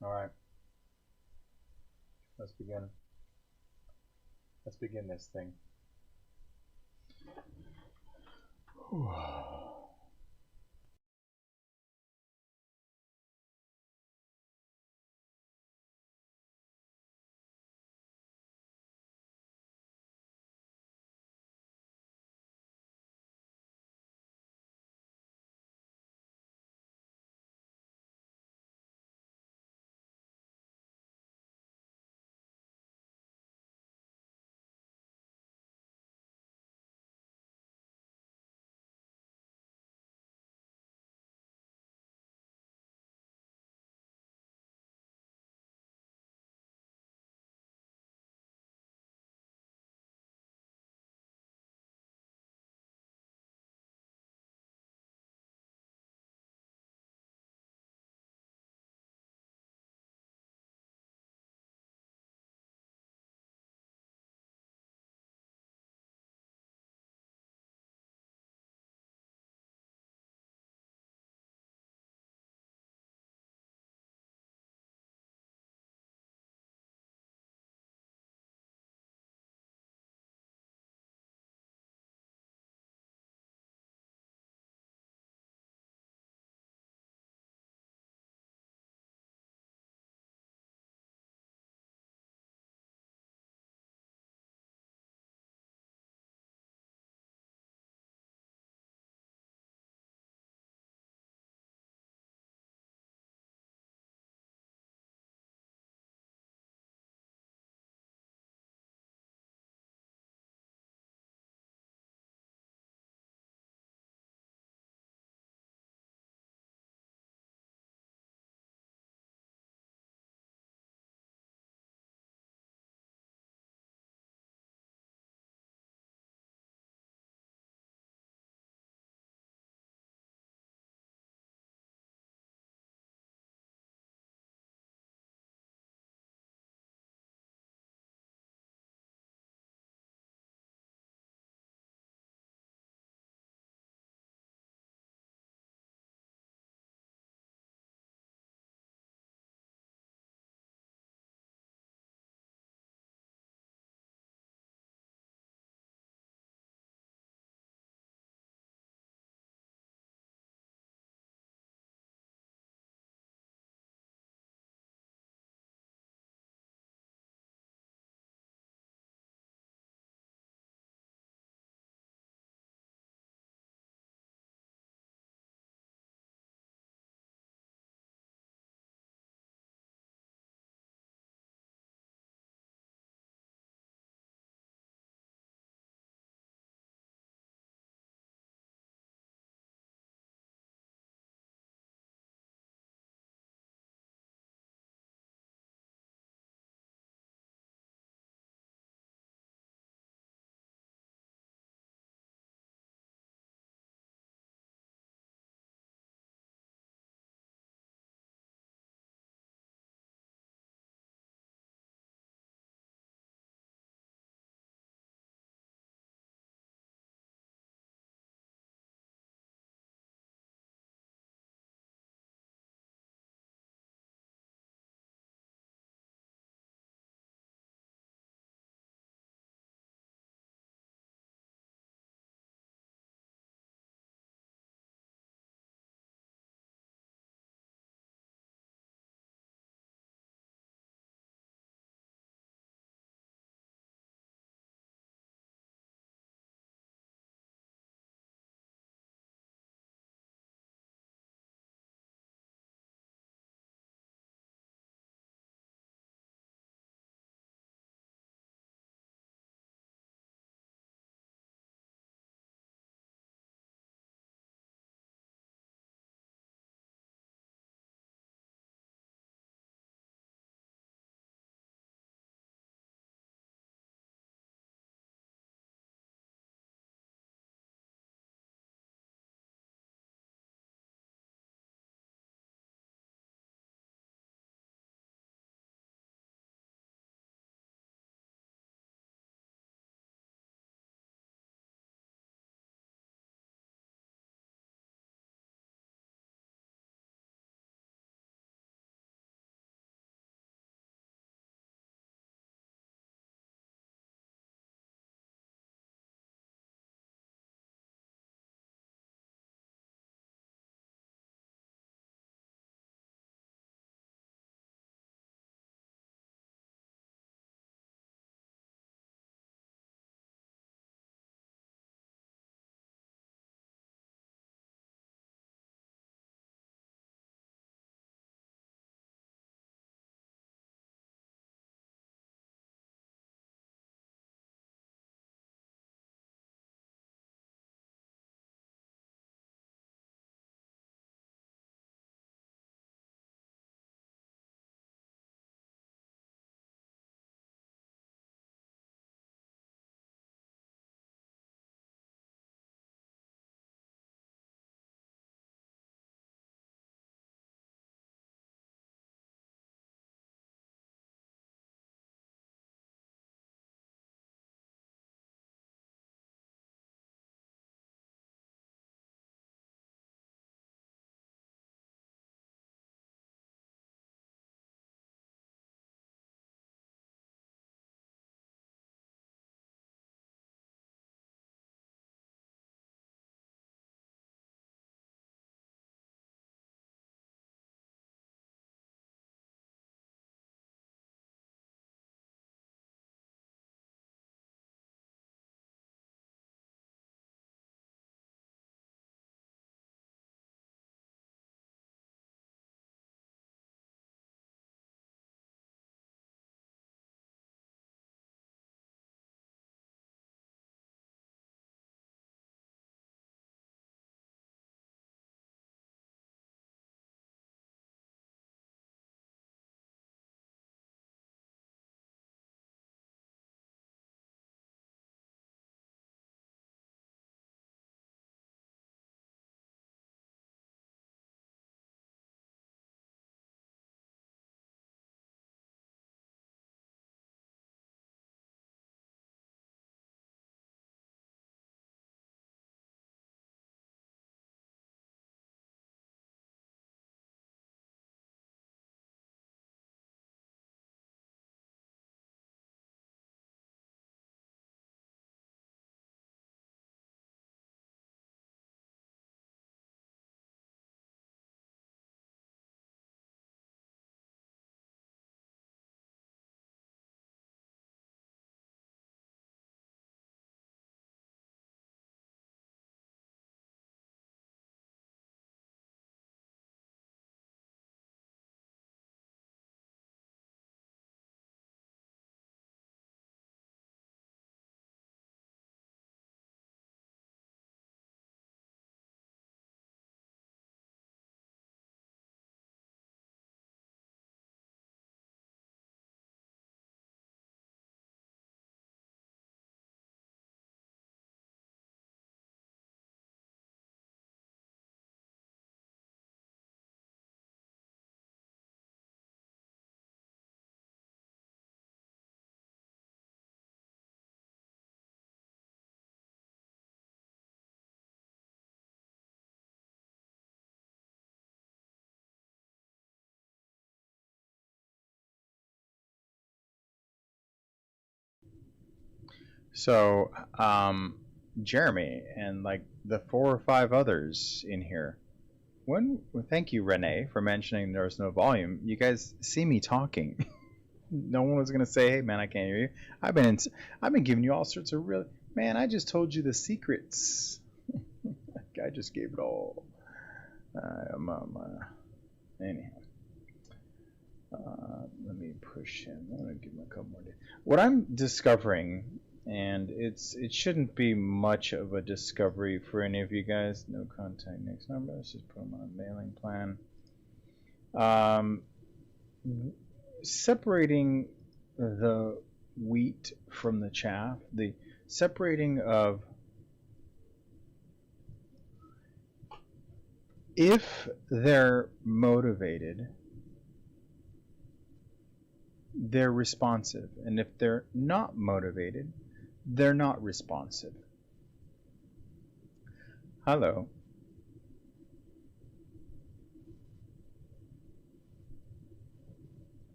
All right, let's begin. Let's begin this thing. So, Jeremy and like the 4 or 5 others in here. Well, thank you, Renee, for mentioning there was no volume. You guys see me talking. No one was gonna say, "Hey, man, I can't hear you." I've been giving you all sorts of real. Man, I just told you the secrets. I just gave it all. Anyhow, let me push him. I'm gonna give him a couple more days. What I'm discovering, and it shouldn't be much of a discovery for any of you guys. No contact next number. Let's just put him on a mailing plan. Separating the wheat from the chaff, the separating of if they're motivated, they're responsive, and if they're not motivated, they're not responsive. Hello.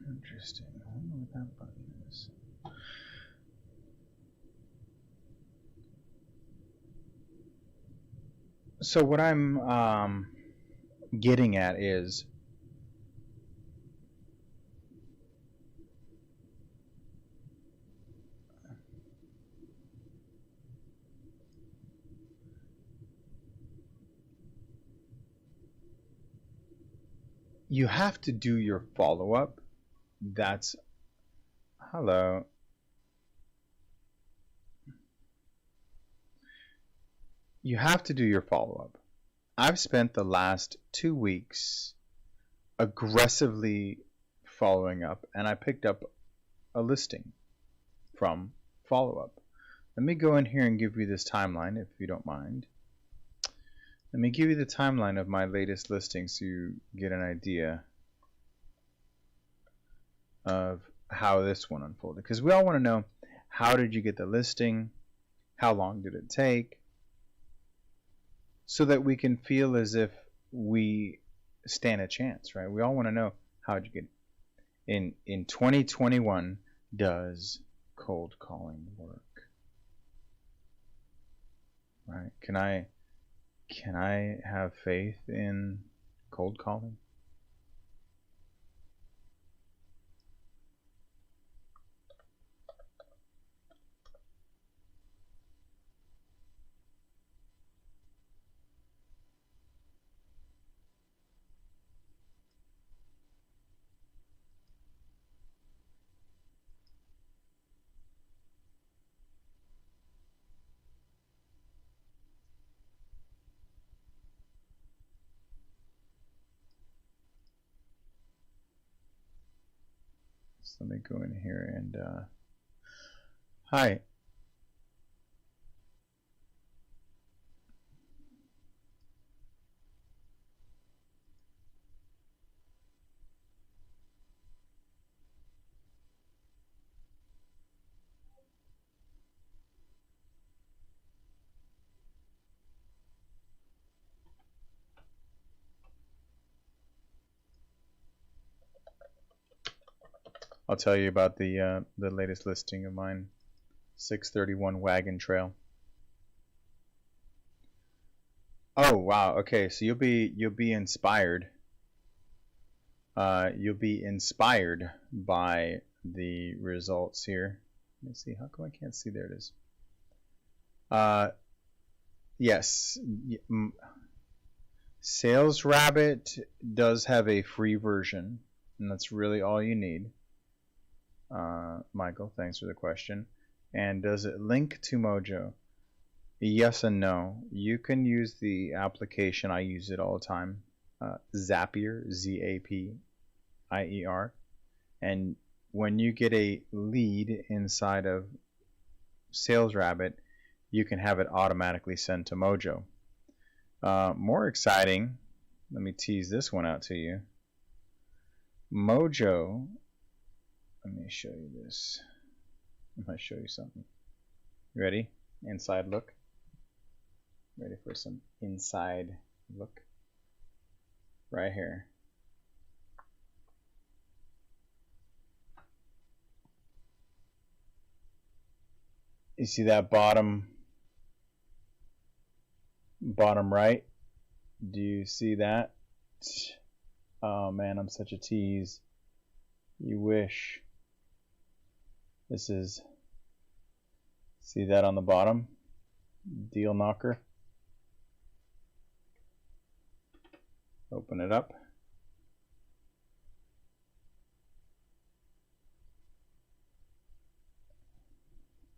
Interesting. I don't know what that button is. So what I'm getting at is you have to do your follow-up. That's hello. You have to do your follow-up. I've spent the last 2 weeks aggressively following up, and I picked up a listing from follow-up. Let me go in here and give you this timeline, if you don't mind. Let me give you the timeline of my latest listing so you get an idea of how this one unfolded. Because we all want to know, how did you get the listing? How long did it take? So that we can feel as if we stand a chance, right? We all want to know, how did you get it? In 2021, does cold calling work? Right? Can I have faith in cold calling? So let me go in here and hi. I'll tell you about the latest listing of mine, 631 Wagon Trail. Oh wow, okay, so you'll be inspired. You'll be inspired by the results here. Let me see. How come I can't see? There it is. Yes, Sales Rabbit does have a free version, and that's really all you need. Michael, thanks for the question. And does it link to Mojo? Yes and no. You can use the application. I use it all the time. Zapier, Z-A-P-I-E-R. And when you get a lead inside of Sales Rabbit, you can have it automatically sent to Mojo. More exciting, let me tease this one out to you. Mojo, let me show you this. I'm going to show you something. Ready? Inside look. Ready for some inside look? Right here. You see that bottom right? Do you see that? Oh man, I'm such a tease. You wish. This is, see that on the bottom? Deal knocker. Open it up.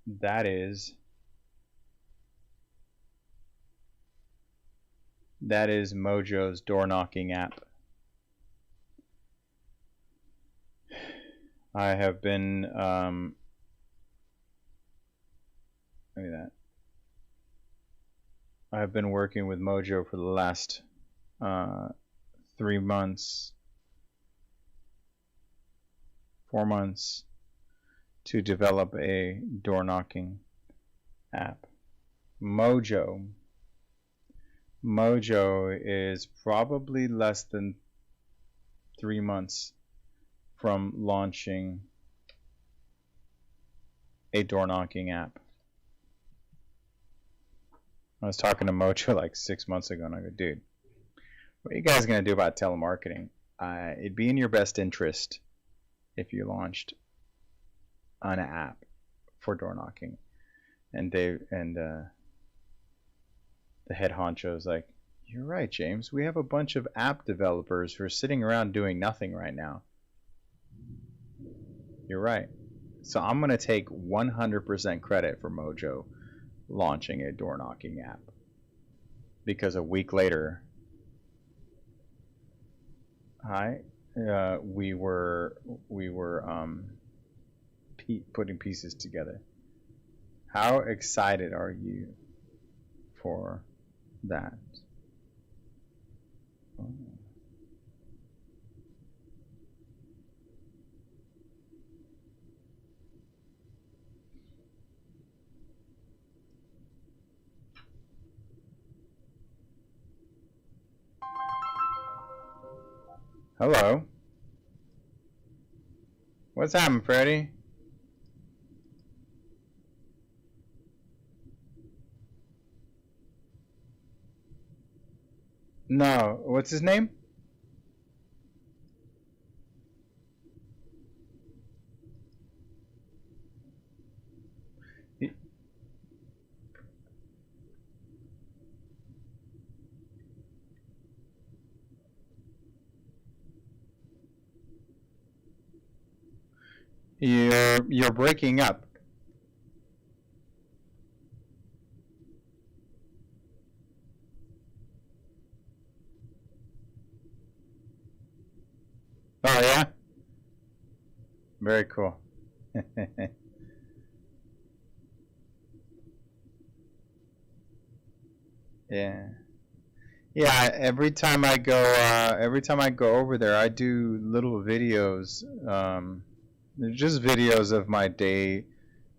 That is Mojo's door knocking app. I have been look at that. I have been working with Mojo for the last 3 months, 4 months to develop a door knocking app. Mojo is probably less than 3 months from launching a door knocking app. I was talking to Mojo like 6 months ago, and I go, dude, what are you guys gonna do about telemarketing? It'd be in your best interest if you launched an app for door knocking. And the head honcho is like, you're right, James. We have a bunch of app developers who are sitting around doing nothing right now. You're right. So I'm gonna take 100% credit for Mojo launching a door knocking app, because a week later, we were putting pieces together. How excited are you for that? Oh. Hello. What's happening, Freddy? No. What's his name? You're breaking up. Oh yeah? Very cool. Yeah. Yeah, every time I go over there, I do little videos. They're just videos of my day,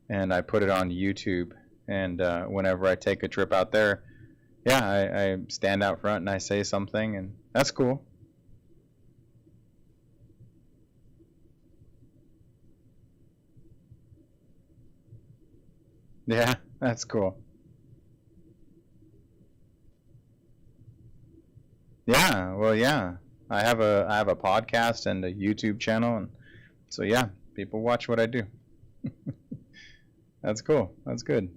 and I put it on YouTube. And whenever I take a trip out there, yeah, I stand out front and I say something, and that's cool. Yeah, that's cool. Yeah, well, yeah. I have a podcast and a YouTube channel, and so yeah, people watch what I do. That's cool. That's good.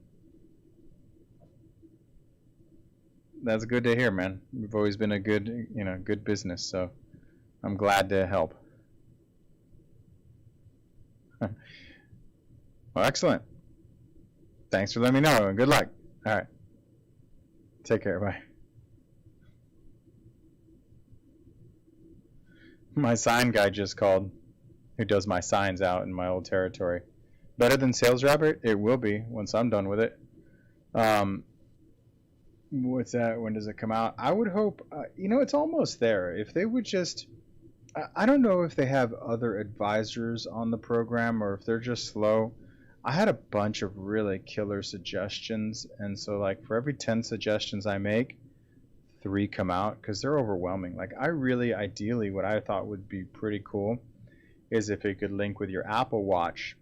That's good to hear, man. You've always been a good, good business, so I'm glad to help. Well, excellent. Thanks for letting me know, and good luck. All right. Take care. Bye. My sign guy just called, who does my signs out in my old territory. Better than Sales Rabbit? It will be once I'm done with it. What's that? When does it come out? I would hope, it's almost there. If they would just, I don't know if they have other advisors on the program or if they're just slow. I had a bunch of really killer suggestions, and so like for every 10 suggestions I make, 3 come out because they're overwhelming. Like I really, ideally, what I thought would be pretty cool is if it could link with your Apple Watch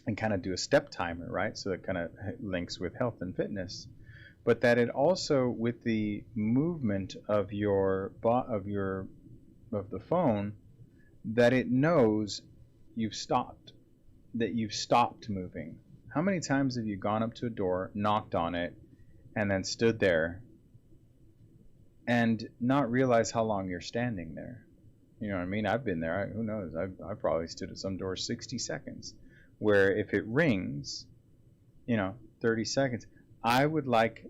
and kind of do a step timer, right? So it kind of links with health and fitness, but that it also, with the movement of of the phone, that it knows you've stopped, that you've stopped moving. How many times have you gone up to a door, knocked on it, and then stood there and not realize how long you're standing there? You know what I mean? I've been there. Who knows? I probably stood at some doors 60 seconds, where if it rings, 30 seconds. I would like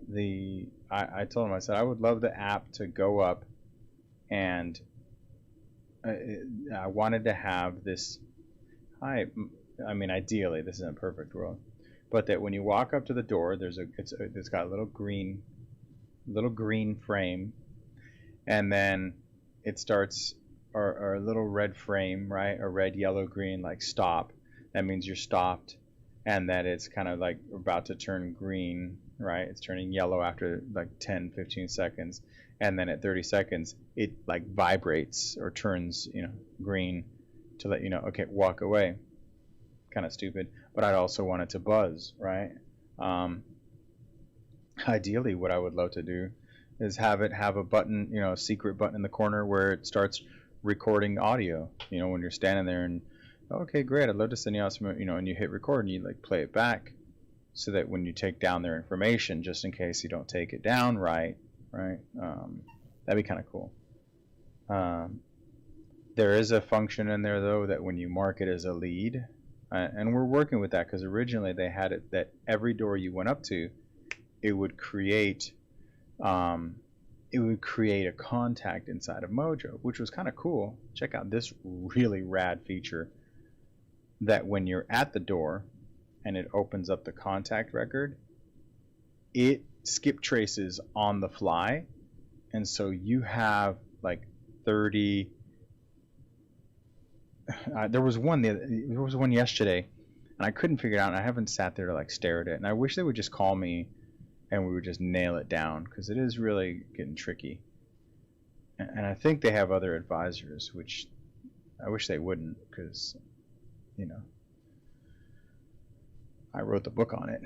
I told him, I said, I would love the app to go up, and I wanted to have this. I mean, ideally, this isn't a perfect world, but that when you walk up to the door, it's got a little green frame, and then it starts, or a little red frame, right? A red, yellow, green, like stop. That means you're stopped, and that it's kind of like about to turn green, right? It's turning yellow after like 10, 15 seconds, and then at 30 seconds, it like vibrates or turns, green, to let you know, okay, walk away. Kind of stupid, but I'd also want it to buzz, right? Ideally, what I would love to do is have a button, a secret button in the corner where it starts recording audio, when you're standing there, and okay, great, I'd love to send you out some, and you hit record and you like play it back, so that when you take down their information, just in case you don't take it down right, that'd be kind of cool. There is a function in there though that when you mark it as a lead, and we're working with that, because originally they had it that every door you went up to, it would create a contact inside of Mojo, which was kind of cool. Check out this really rad feature, that when you're at the door and it opens up the contact record, it skip traces on the fly, and so you have like 30. There was one yesterday, and I couldn't figure it out, and I haven't sat there to like stare at it, and I wish they would just call me and we would just nail it down, because it is really getting tricky. And I think they have other advisors, which I wish they wouldn't, because I wrote the book on it,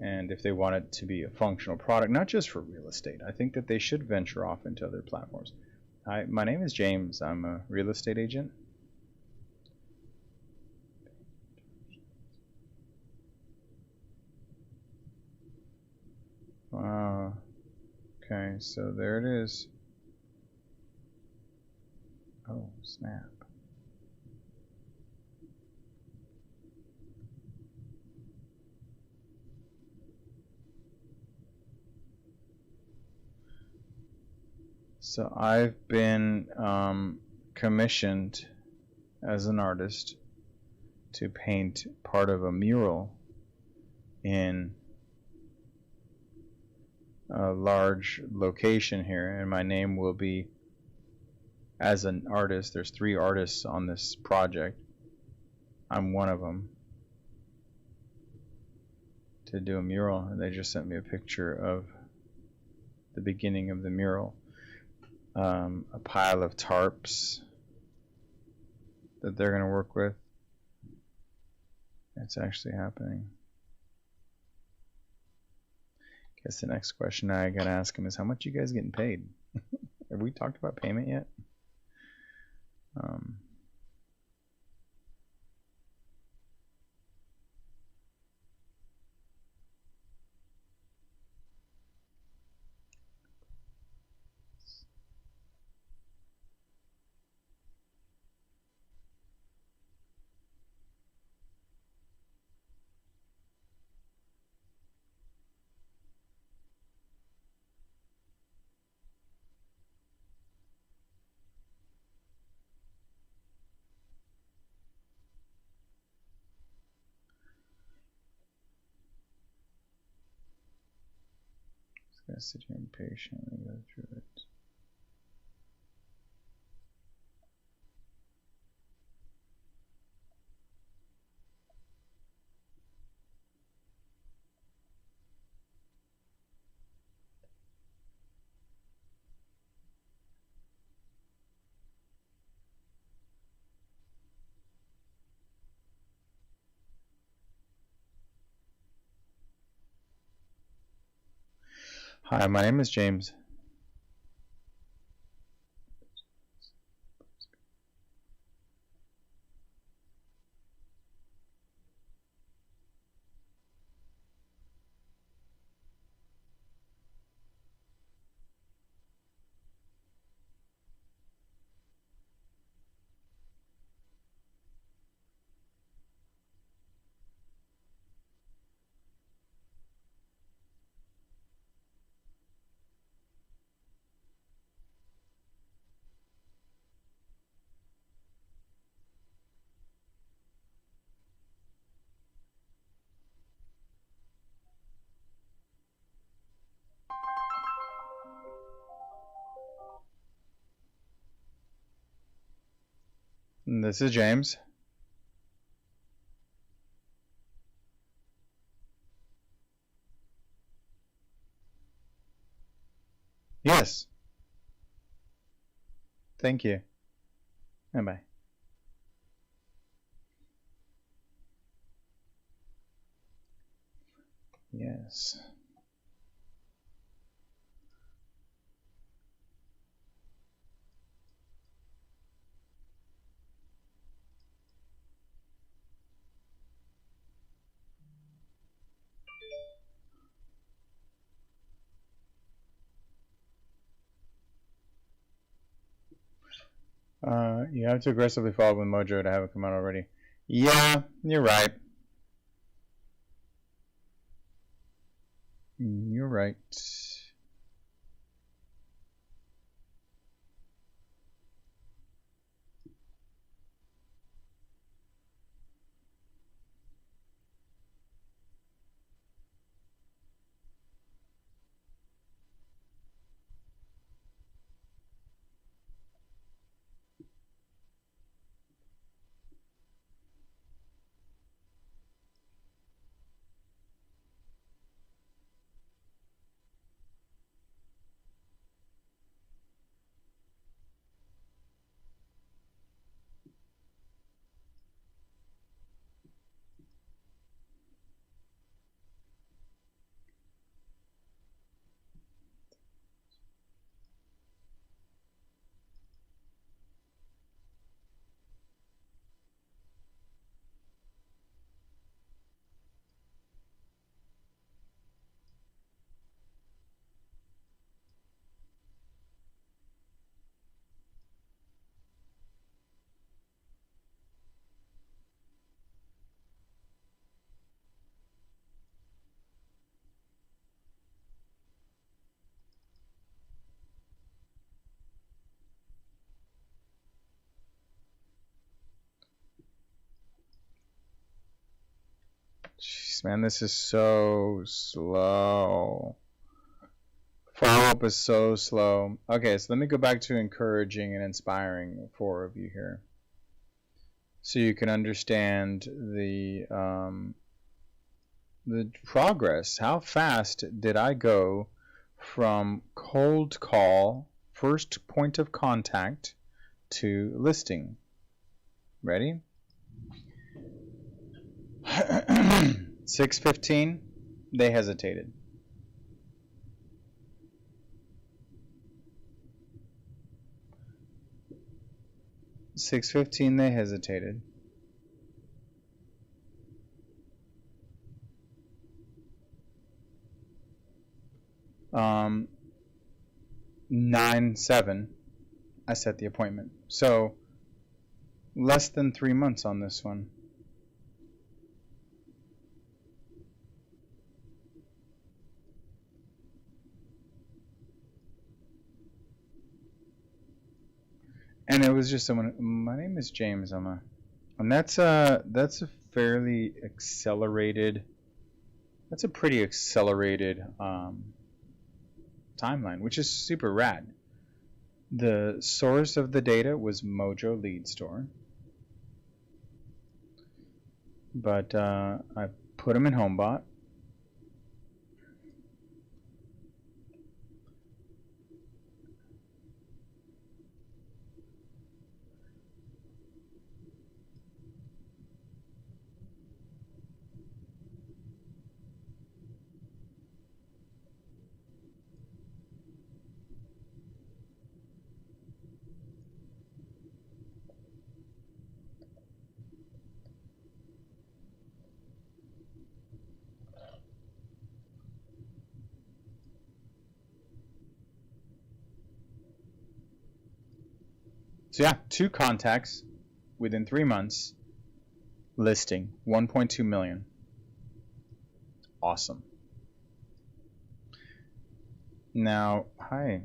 and if they want it to be a functional product, not just for real estate, I think that they should venture off into other platforms. My name is James. I'm a real estate agent. Okay, so there it is. Oh, snap. So I've been commissioned as an artist to paint part of a mural in a large location here, and my name will be, as an artist, there's 3 artists on this project. I'm one of them, to do a mural, and they just sent me a picture of the beginning of the mural. A pile of tarps that they're going to work with. It's actually happening. Guess the next question I gotta ask him is, how much you guys getting paid? Have we talked about payment yet? Gotta sit here and patiently go through it. Hi, my name is James. This is James. Yes. Thank you. Bye-bye. Yes. You have to aggressively follow with Mojo to have it come out already. Yeah, you're right. You're right. Jeez, man, this is so slow. Follow-up is so slow. Okay, so let me go back to encouraging and inspiring 4 of you here. So you can understand the progress. How fast did I go from cold call, first point of contact, to listing? Ready? 6:15, they hesitated. 6:15, they hesitated. 9/7, I set the appointment. So less than 3 months on this one. And it was just someone. My name is James. And that's a fairly accelerated. That's a pretty accelerated timeline, which is super rad. The source of the data was Mojo Lead Store, but I put them in HomeBot. So yeah, 2 contacts within 3 months. Listing 1.2 million. Awesome. Now, hi.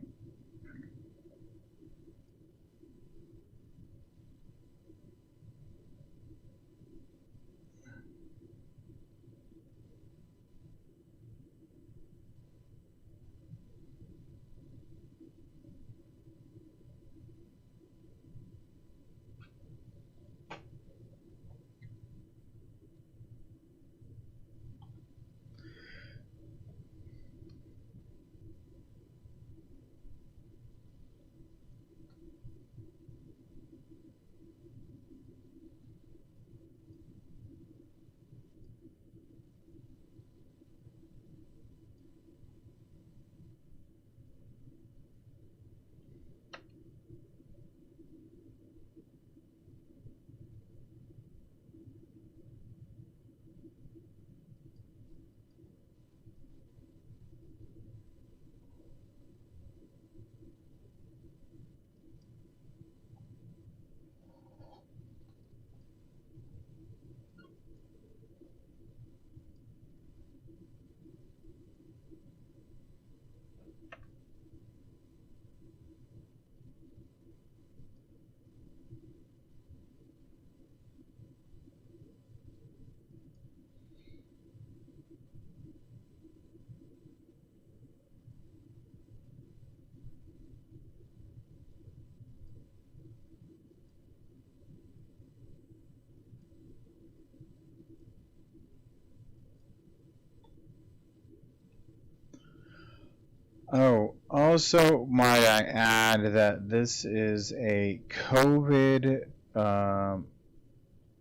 Oh, also might I add that this is a COVID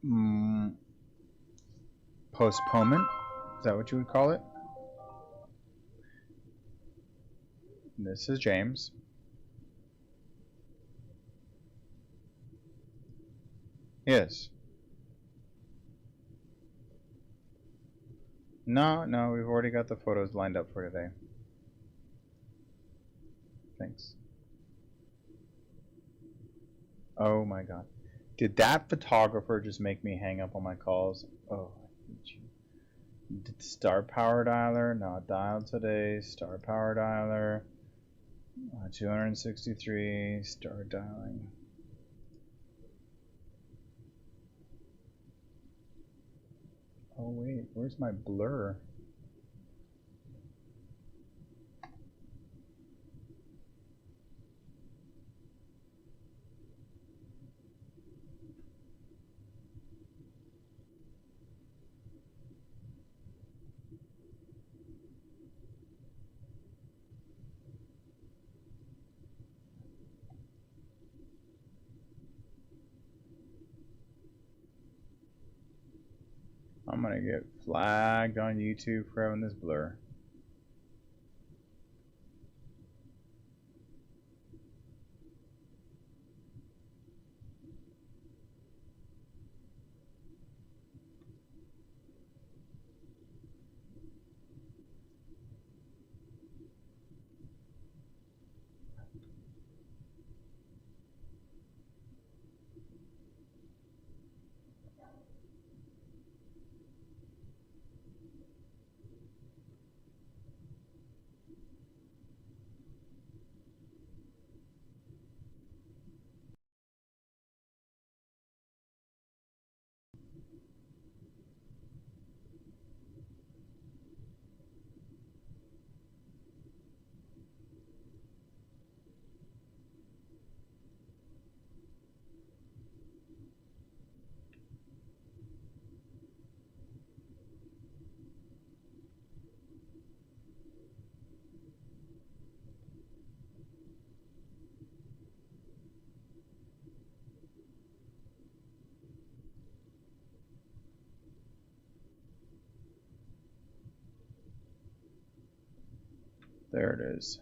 mm, postponement. Is that what you would call it? This is James. Yes. No, we've already got the photos lined up for today. Thanks. Oh my god. Did that photographer just make me hang up on my calls? Oh, I hate you. Star Power Dialer, not dialed today. Star Power Dialer. 263. Start dialing. Oh wait, where's my blur? I'm gonna get flagged on YouTube for having this blur. There it is.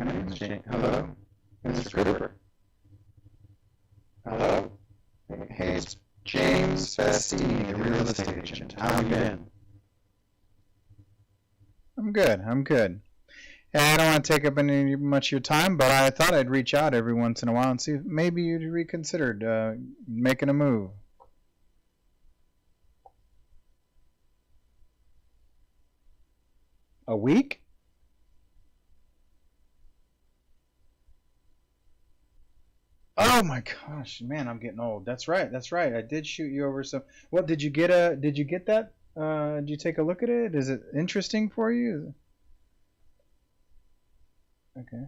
my name is James. Hello, Mr. Cooper. Hello. Hey, it's James Festini, the real estate agent. How have you been? I'm good. I'm good. And I don't want to take up any much of your time, but I thought I'd reach out every once in a while and see if maybe you'd reconsidered making a move. A week? Oh my gosh, man, I'm getting old. That's right. That's right. I did shoot you over some. What did you get? Did you get that? Did you take a look at it? Is it interesting for you? Okay.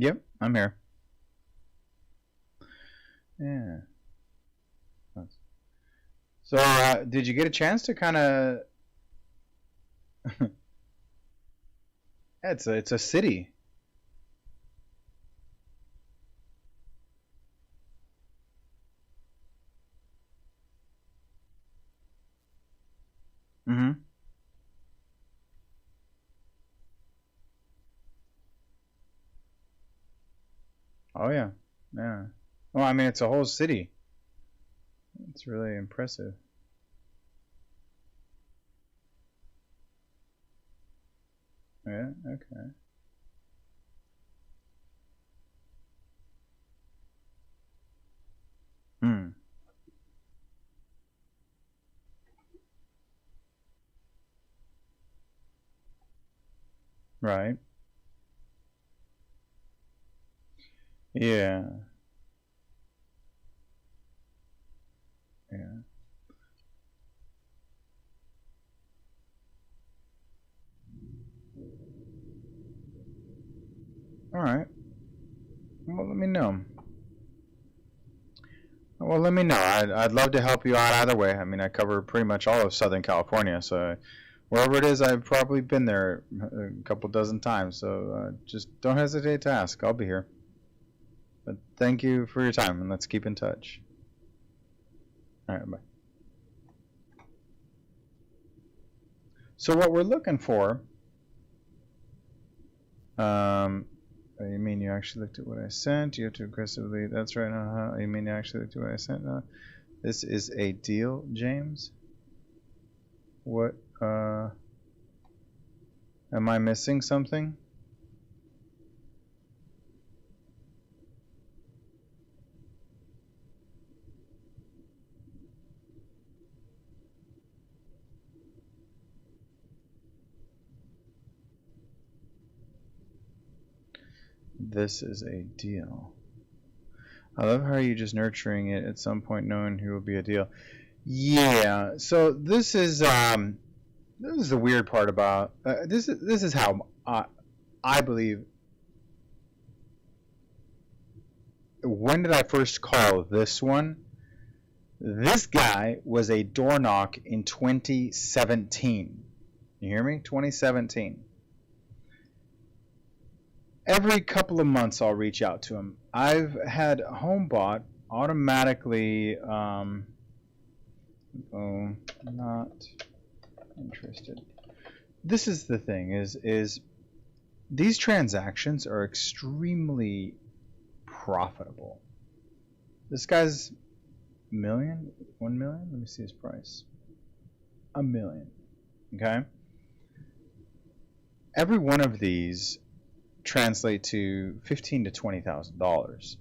Yep, I'm here. Yeah. So, did you get a chance to kind of? It's a city. Mm-hmm. Oh yeah, yeah. Well, I mean, it's a whole city. It's really impressive. Yeah. Okay. Hmm. Right. Yeah. Yeah. All right. Well, let me know. Well, let me know. I'd love to help you out either way. I mean, I cover pretty much all of Southern California, so wherever it is, I've probably been there a couple dozen times. So just don't hesitate to ask. I'll be here. But thank you for your time, and let's keep in touch. All right, bye. So what we're looking for, you mean you actually looked at what I sent? You have to aggressively, that's right, you mean you actually looked at what I sent? This is a deal, James? What, am I missing something? This is a deal. I love how you're just nurturing it at some point knowing who will be a deal. Yeah, so this is the weird part about this is how I believe. When did I first call this one? This guy was a door knock in 2017. You hear me? 2017. Every couple of months I'll reach out to him. I've had HomeBot automatically not interested. This is the thing is these transactions are extremely profitable. This guy's $1 million? Let me see his price. $1 million. Okay? Every one of these translate to $15,000 to $20,000.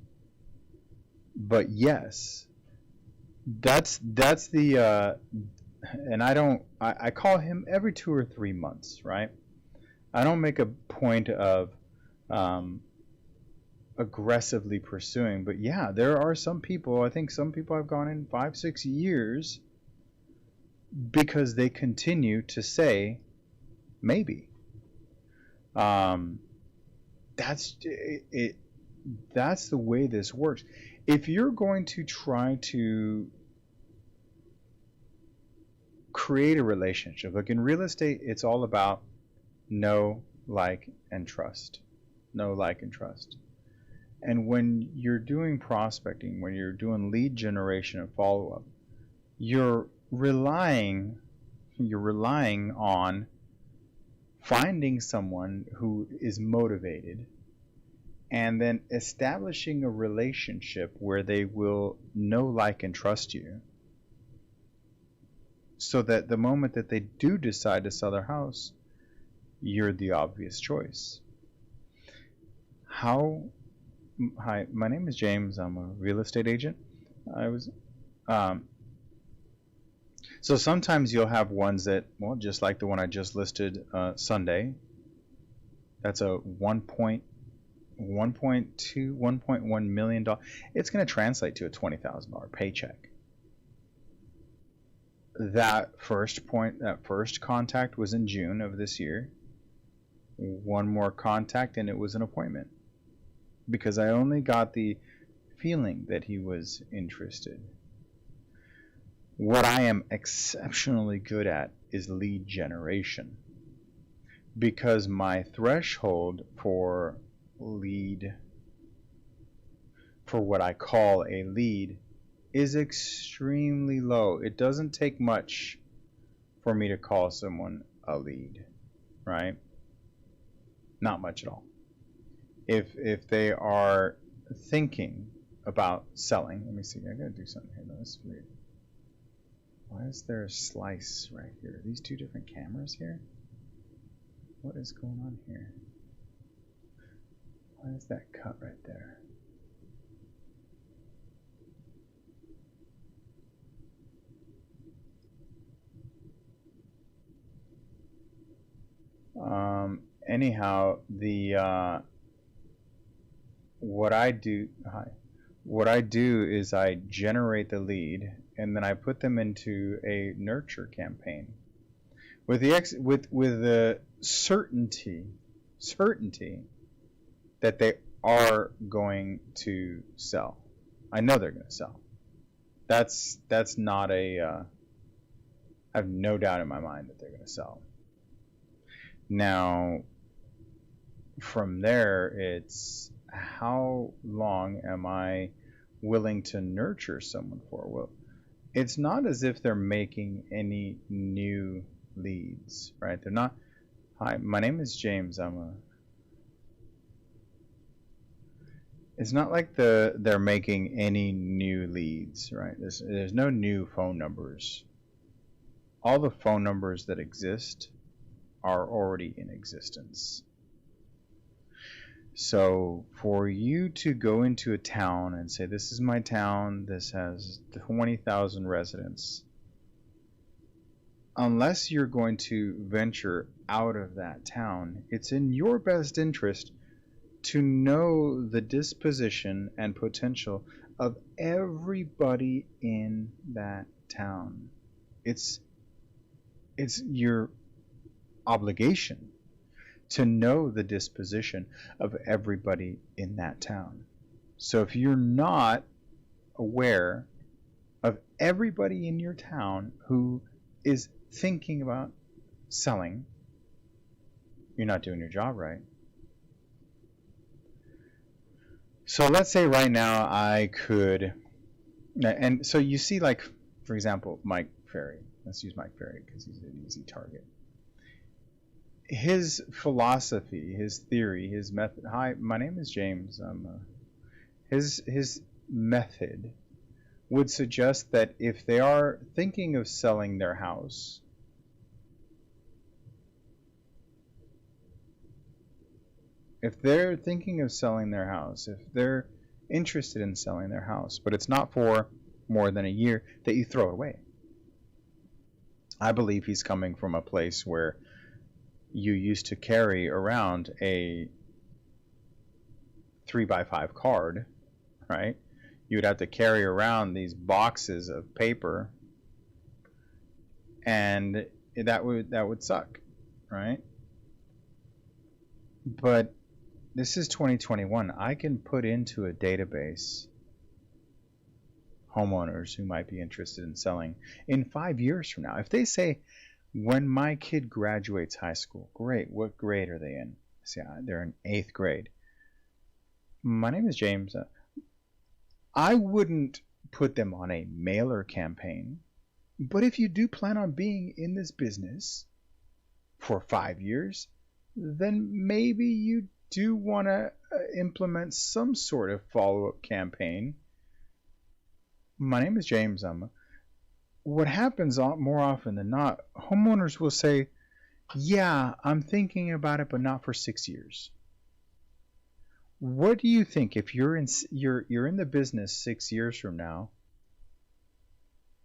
But yes, that's the and I call him every 2 or 3 months, right? I don't make a point of aggressively pursuing, but yeah, there are some people, I think some people have gone in 5-6 years because they continue to say maybe. That's it. That's the way this works. If you're going to try to create a relationship, like in real estate, it's all about know, like, and trust. Know, like, and trust. And when you're doing prospecting, when you're doing lead generation and follow-up, you're relying on finding someone who is motivated and then establishing a relationship where they will know, like, and trust you, so that the moment that they do decide to sell their house, you're the obvious choice. Hi, my name is James. I'm a real estate agent. So sometimes you'll have ones that, well, just like the one I just listed, Sunday. That's a 1.1 million dollar. It's going to translate to a $20,000 paycheck. That first contact was in June of this year. One more contact and it was an appointment, because I only got the feeling that he was interested. What I am exceptionally good at is lead generation, because my threshold for what I call a lead is extremely low. It doesn't take much for me to call someone a lead, right? Not much at all. If they are thinking about selling, let me see, I gotta do something here. No, this is weird. Why is there a slice right here? Are these two different cameras here? What is going on here? Why is that cut right there? Anyhow, what I do is I generate the lead and then I put them into a nurture campaign with the certainty that they are going to sell. I know they're going to sell. That's not a I have no doubt in my mind that they're going to sell. Now, from there, it's how long am I willing to nurture someone for? Well, it's not as if they're making any new leads, right? They're not. Hi, my name is James. It's not like they're making any new leads, right? There's no new phone numbers. All the phone numbers that exist are already in existence. So for you to go into a town and say, this is my town, this has 20,000 residents, unless you're going to venture out of that town, it's in your best interest to know the disposition and potential of everybody in that town. It's your obligation to know the disposition of everybody in that town. So if you're not aware of everybody in your town who is thinking about selling, you're not doing your job right. So let's say right now I could, and so you see, like, for example, Mike Ferry. Let's use Mike Ferry because he's an easy target. His philosophy, his theory, his method. Hi, my name is James. His method would suggest that if they are thinking of selling their house, if they're interested in selling their house, but it's not for more than a year, that you throw it away. I believe he's coming from a place where you used to carry around a 3x5 card, right? You would have to carry around these boxes of paper, and that would suck, right? But this is 2021. I can put into a database homeowners who might be interested in selling in 5 years from now. If they say, When my kid graduates high school, great. What grade are they in? See, they're in 8th grade. My name is James. I wouldn't put them on a mailer campaign, but if you do plan on being in this business for 5 years, then maybe you do want to implement some sort of follow-up campaign. My name is James. What happens more often than not, homeowners will say, yeah, I'm thinking about it, but not for 6 years. What do you think if you're in the business 6 years from now?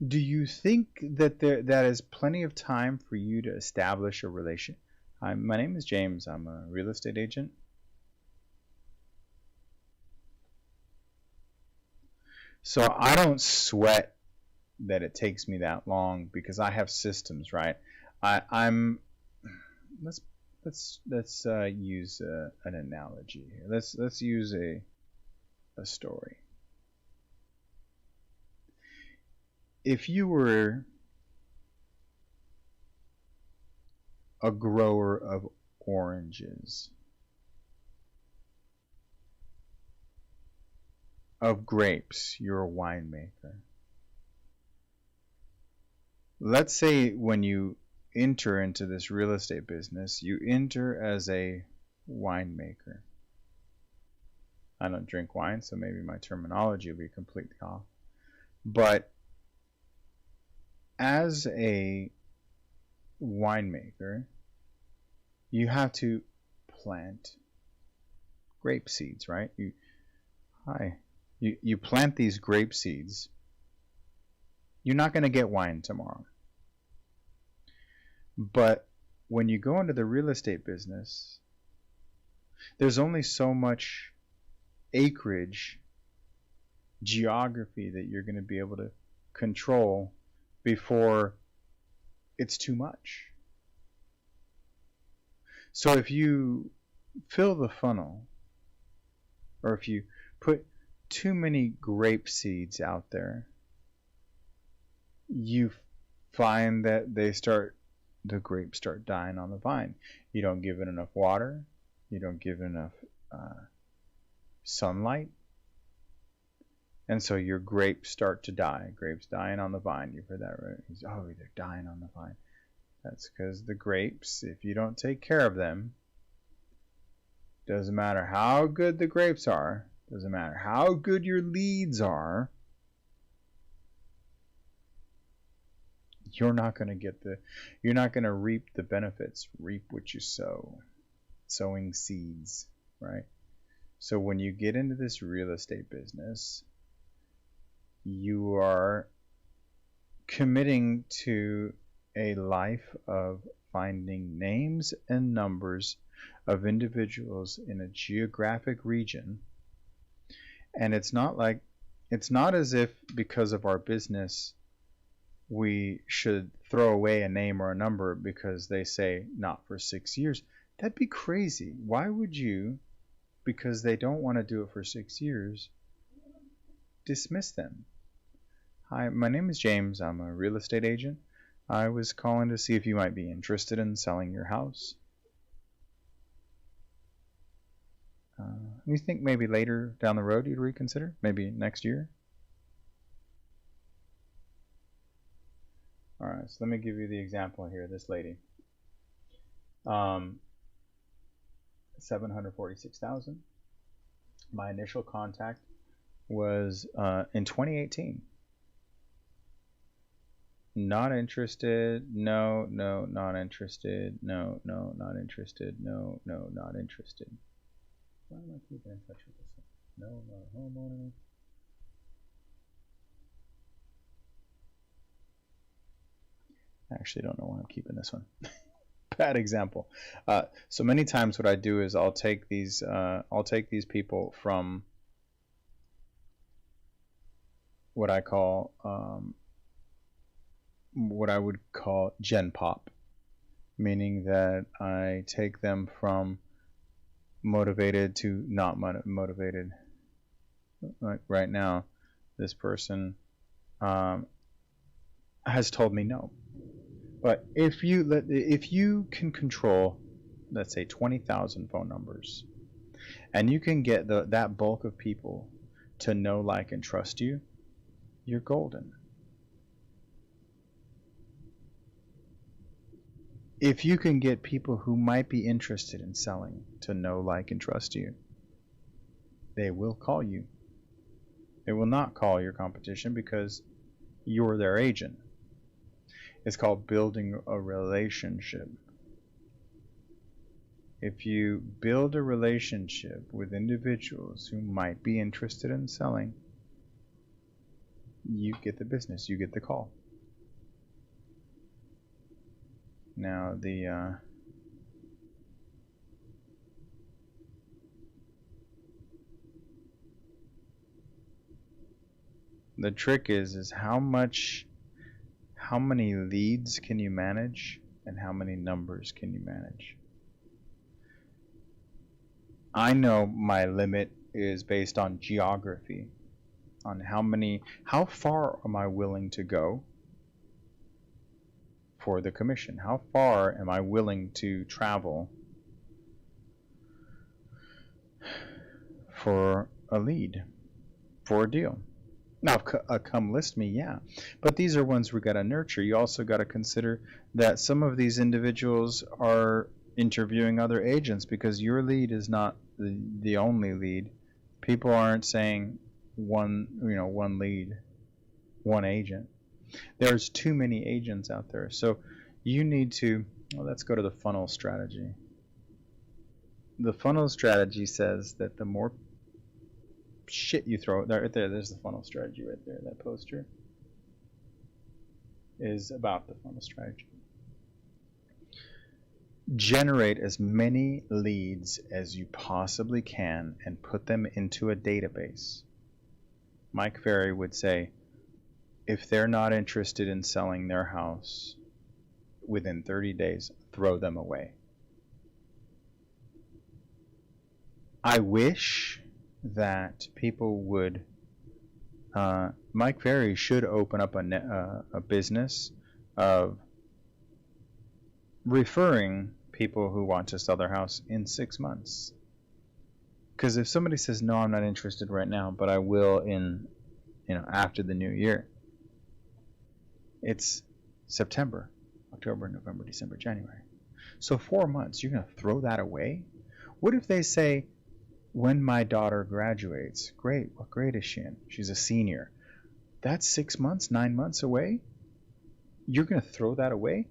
Do you think that that is plenty of time for you to establish a relation? My name is James. I'm a real estate agent. So I don't sweat that it takes me that long because I have systems, right? I'm let's use an analogy here. Let's use a story. If you were a grower of oranges, of grapes, you're a winemaker. Let's say when you enter into this real estate business, you enter as a winemaker. I don't drink wine, so maybe my terminology will be completely off. But as a winemaker, you have to plant grape seeds, right? You plant these grape seeds. You're not going to get wine tomorrow. But when you go into the real estate business, there's only so much acreage, geography that you're going to be able to control before it's too much. So if you fill the funnel, or if you put too many grape seeds out there, you find that the grapes start dying on the vine. You don't give it enough water. You don't give it enough sunlight. And so your grapes start to die. Grapes dying on the vine. You've heard that, right? Oh, they're dying on the vine. That's because the grapes, if you don't take care of them, doesn't matter how good the grapes are, doesn't matter how good your leads are, you're not going to reap the benefits. Reap what you sow. Sowing seeds, right? So when you get into this real estate business, you are committing to a life of finding names and numbers of individuals in a geographic region. And it's not as if because of our business we should throw away a name or a number because they say not for 6 years. That'd be crazy. Why would you, because they don't want to do it for 6 years, dismiss them? Hi, my name is James. I'm a real estate agent. I was calling to see if you might be interested in selling your house. You think maybe later down the road you'd reconsider? Maybe next year? Alright, so let me give you the example here. This lady. 746,000. My initial contact was in 2018. Not interested. No, not interested. No, not interested. No, not interested. Why am I keeping in touch with this one? No, not a homeowner. I actually don't know why I'm keeping this one. Bad example. So many times what I do is I'll take these people from what I would call Gen Pop, meaning that I take them from motivated to not motivated. Like right now, this person has told me no. But if you can control, let's say 20,000 phone numbers, and you can get that bulk of people to know, like, and trust you, you're golden. If you can get people who might be interested in selling to know, like, and trust you, they will call you. They will not call your competition because you're their agent. It's called building a relationship. If you build a relationship with individuals who might be interested in selling, you get the business, you get the call. Now the trick is how many leads can you manage and how many numbers can you manage. I know my limit is based on geography, on how far am I willing to go for the commission? How far am I willing to travel for a lead, for a deal? Now, come list me, yeah. But these are ones we got to nurture. You also got to consider that some of these individuals are interviewing other agents because your lead is not the only lead. People aren't saying one lead, one agent. There's too many agents out there. So you need to, let's go to the funnel strategy. The funnel strategy says that the more shit you throw, there's the funnel strategy right there. That poster is about the funnel strategy. Generate as many leads as you possibly can and put them into a database. Mike Ferry would say, if they're not interested in selling their house within 30 days, throw them away. I wish that people would, Mike Ferry should open up a business of referring people who want to sell their house in 6 months. Because if somebody says, no, I'm not interested right now, but I will in, after the new year, it's September, October, November, December, January. So 4 months, you're going to throw that away? What if they say, when my daughter graduates? Great. What grade is she in? She's a senior. That's 6 months, 9 months away? You're going to throw that away?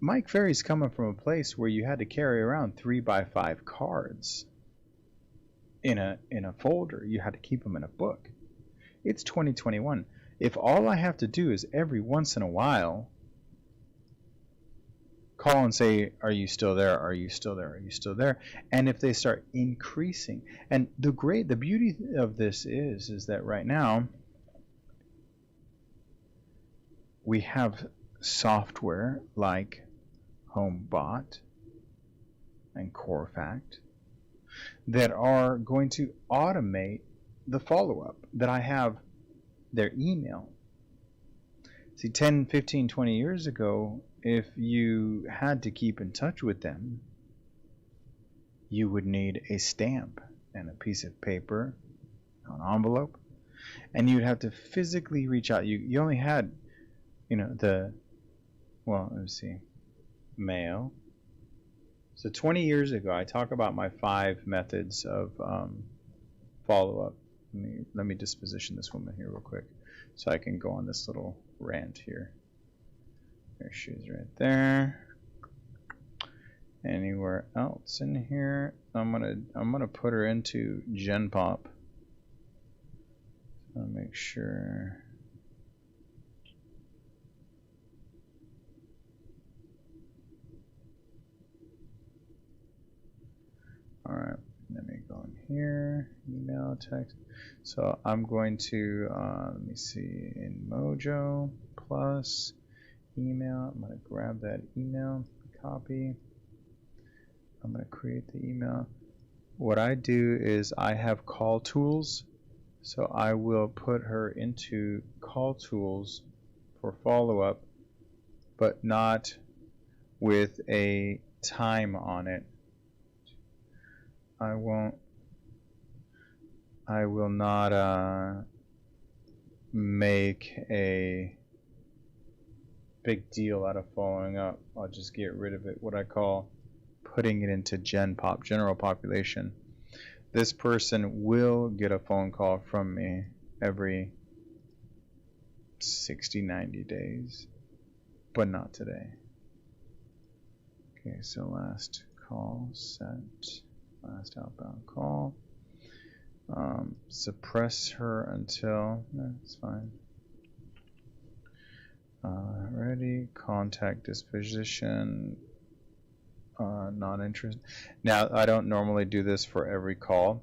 Mike Ferry's coming from a place where you had to carry around 3x5 cards in a folder. You had to keep them in a book. It's 2021. If all I have to do is every once in a while call and say, are you still there? Are you still there? Are you still there? And if they start increasing, and the beauty of this is that right now we have software like HomeBot and CoreFact that are going to automate the follow-up, that I have their email. See, 10, 15, 20 years ago, if you had to keep in touch with them, you would need a stamp and a piece of paper, an envelope, and you'd have to physically reach out. You only had, mail. So 20 years ago, I talk about my 5 methods of follow-up. Let me just position this woman here real quick so I can go on this little rant here. There she is right there. Anywhere else in here? I'm gonna put her into GenPop. So I'll make sure. Alright, let me go in here, email, text. So I'm going to, let me see, in Mojo, plus, email. I'm going to grab that email, copy. I'm going to create the email. What I do is I have call tools. So I will put her into call tools for follow-up. but not with a time on it. I will not make a big deal out of following up. I'll just get rid of it, what I call putting it into general population. This person will get a phone call from me every 60, 90 days, but not today. Okay, so last call set, last outbound call. Suppress her until, that's fine. Ready, contact disposition, not interested. Now, I don't normally do this for every call,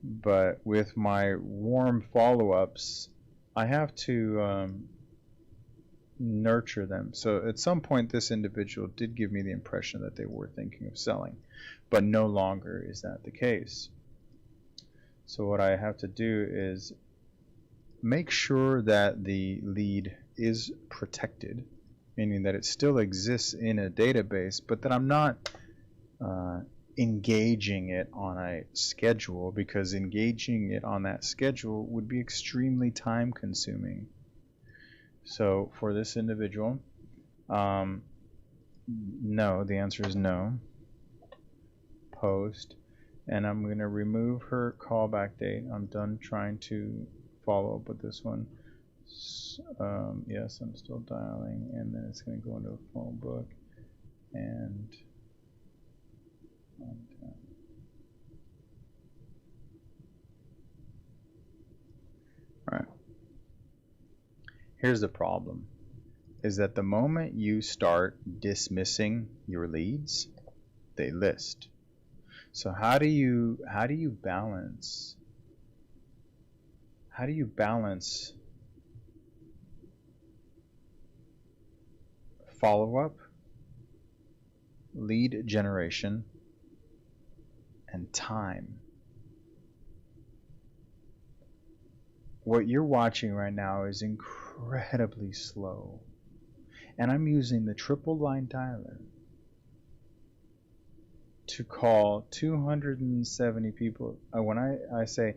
but with my warm follow-ups, I have to nurture them. So at some point, this individual did give me the impression that they were thinking of selling, but no longer is that the case. So what I have to do is make sure that the lead is protected, meaning that it still exists in a database, but that I'm not engaging it on a schedule, because engaging it on that schedule would be extremely time consuming. So for this individual, no, the answer is no. Post, and I'm going to remove her callback date. I'm done trying to follow up with this one. Yes, I'm still dialing, and then it's going to go into a phone book, and all right. Here's the problem, is that the moment you start dismissing your leads, they list. So how do you balance follow-up, lead generation, and time? What you're watching right now is incredibly slow, and I'm using the triple line dialer to call 270 people. When I say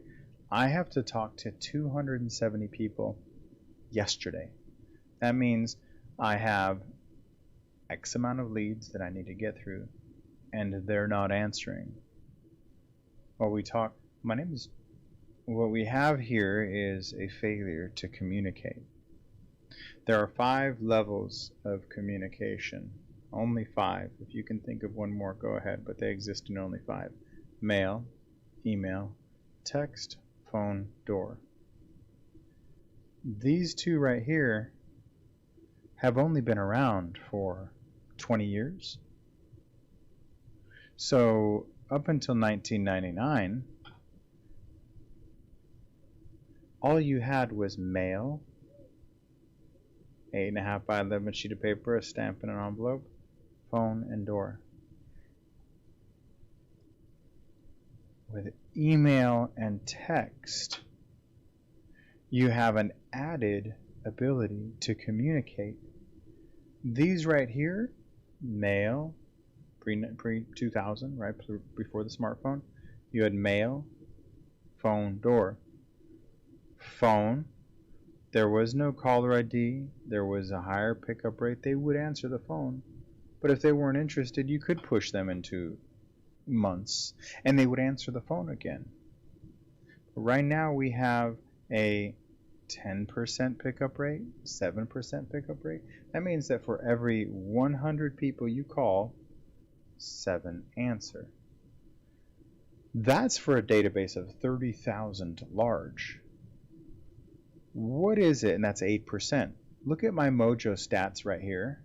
I have to talk to 270 people yesterday, that means I have X amount of leads that I need to get through, and they're not answering. What we have here is a failure to communicate. There are 5 levels of communication. Only 5. If you can think of one more, go ahead, but they exist in only 5. Mail, email, text, phone, door. These 2 right here have only been around for 20 years. So up until 1999, all you had was mail, 8.5 by 11 sheet of paper, a stamp, and an envelope, phone, and door. With email and text, you have an added ability to communicate. These right here, mail, pre-2000, right before the smartphone, you had mail, phone, door. Phone, there was no caller ID, there was a higher pickup rate. They would answer the phone, but if they weren't interested, you could push them into months, and they would answer the phone again. Right now we have a 10% pickup rate, 7% pickup rate. That means that for every 100 people you call, 7 answer. That's for a database of 30,000 large. What is it? And that's 8%. Look at my Mojo stats right here.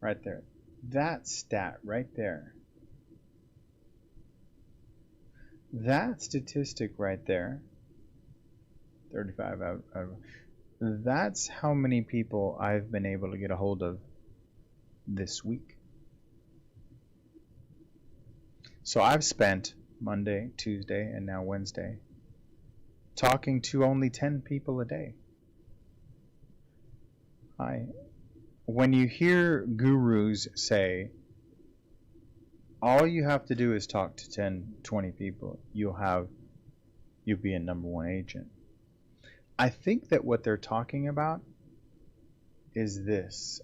Right there. That stat right there. That statistic right there. 35 out of. That's how many people I've been able to get a hold of this week. So I've spent Monday, Tuesday, and now Wednesday talking to only 10 people a day. Hi. When you hear gurus say, all you have to do is talk to 10, 20 people, you'll be a number one agent. I think that what they're talking about is this.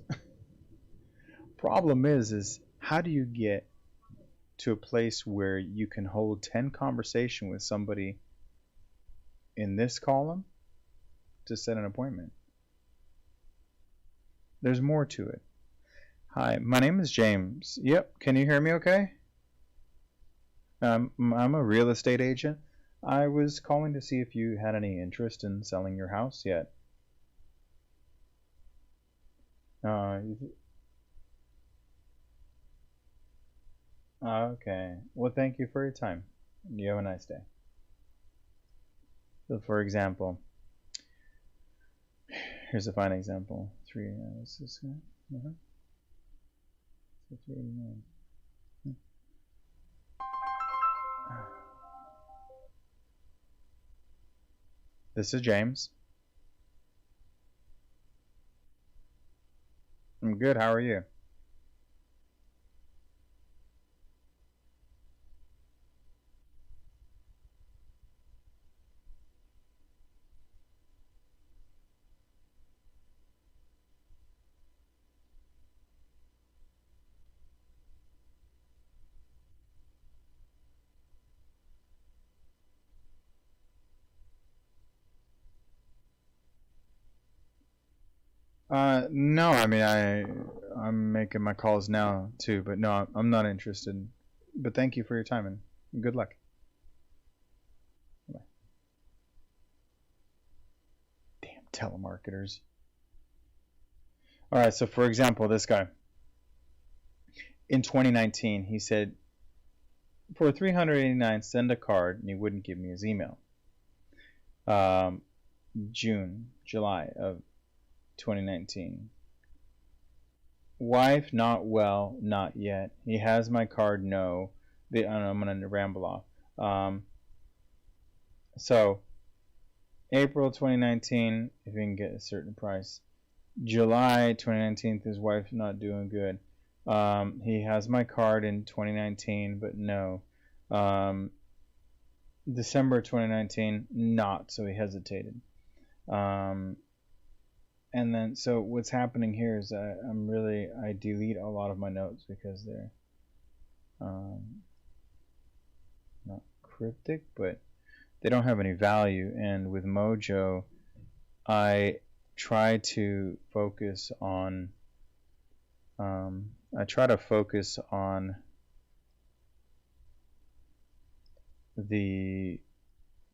Problem is how do you get to a place where you can hold 10 conversation with somebody in this column to set an appointment? There's more to it. Hi, my name is James. Yep, can you hear me okay? I'm a real estate agent. I was calling to see if you had any interest in selling your house yet. Okay. Well, thank you for your time. You have a nice day. So, for example, here's a fine example. 389. So 389. This is James. I'm good. How are you? No, I mean I'm making my calls now too, but no, I'm not interested. But thank you for your time and good luck. Bye. Damn telemarketers. All right, so for example, this guy in 2019, he said for 389, send a card, and he wouldn't give me his email. July of 2019. Wife not well, not yet. He has my card, no. I'm gonna ramble off. So April 2019, if you can get a certain price. July 2019, his wife's not doing good. He has my card in 2019, but no. December 2019, not, so he hesitated. And then, so what's happening here is I delete a lot of my notes because they're not cryptic, but they don't have any value. And with Mojo, I try to focus on the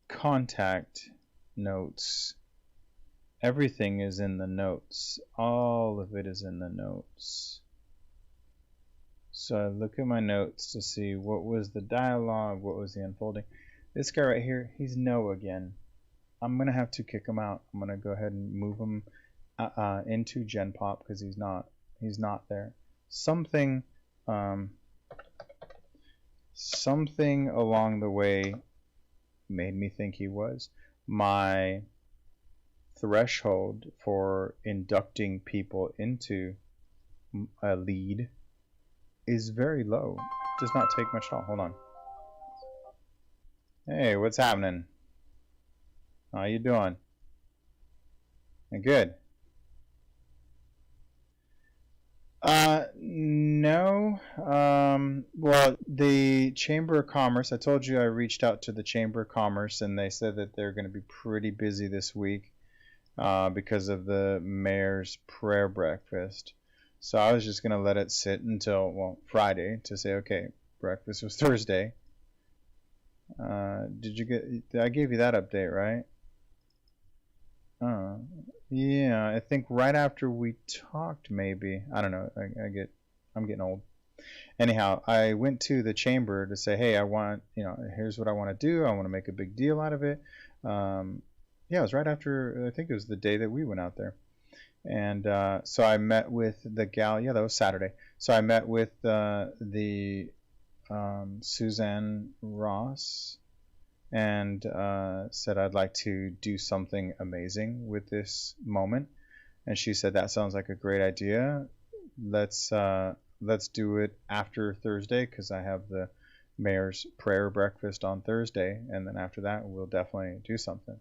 contact notes. Everything is in the notes. All of it is in the notes. So I look at my notes to see what was the dialogue, what was the unfolding. This guy right here, he's no again. I'm going to have to kick him out. I'm going to go ahead and move him into Gen Pop because he's not there. Something along the way made me think he was. My threshold for inducting people into a lead is very low. It does not take much at all. Hold on. Hey, what's happening? How you doing? Good. No. Well, the Chamber of Commerce, I told you I reached out to the Chamber of Commerce and they said that they're going to be pretty busy this week because of the mayor's prayer breakfast. So I was just going to let it sit until, well, Friday to say, okay, breakfast was Thursday. I gave you that update, right? Yeah, I think right after we talked, maybe. I don't know. I'm getting old. Anyhow, I went to the chamber to say, hey, here's what I want to do. I want to make a big deal out of it. Yeah, it was right after, I think it was the day that we went out there. And so I met with the gal. Yeah, that was Saturday. So I met with the Suzanne Ross and said I'd like to do something amazing with this moment. and she said that sounds like a great idea. Let's do it after Thursday because I have the mayor's prayer breakfast on Thursday, and then after that we'll definitely do something.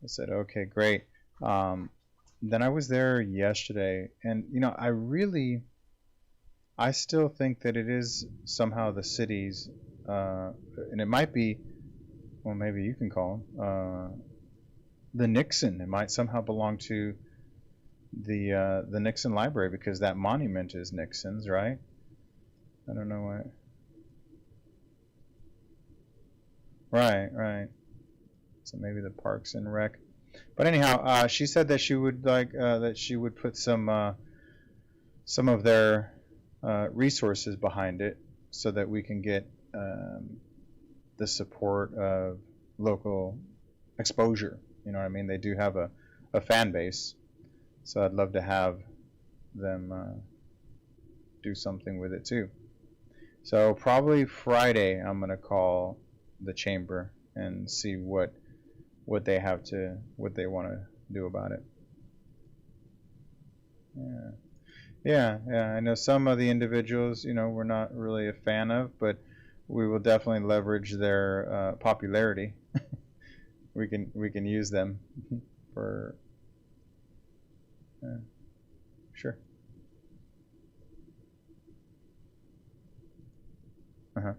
I said, okay, great. Then I was there yesterday, and I still think that it is somehow the city's, and it might be, well, maybe you can call them, the Nixon. It might somehow belong to the Nixon Library because that monument is Nixon's, right? I don't know why. Right. So maybe the Parks and Rec. But anyhow, she said that she would that she would put some of their resources behind it so that we can get the support of local exposure. You know what I mean? They do have a fan base, so I'd love to have them do something with it too. So probably Friday I'm gonna call the chamber and see what they want to do about it. Yeah. I know some of the individuals, we're not really a fan of, but we will definitely leverage their popularity. we can use them for sure. Uh-huh.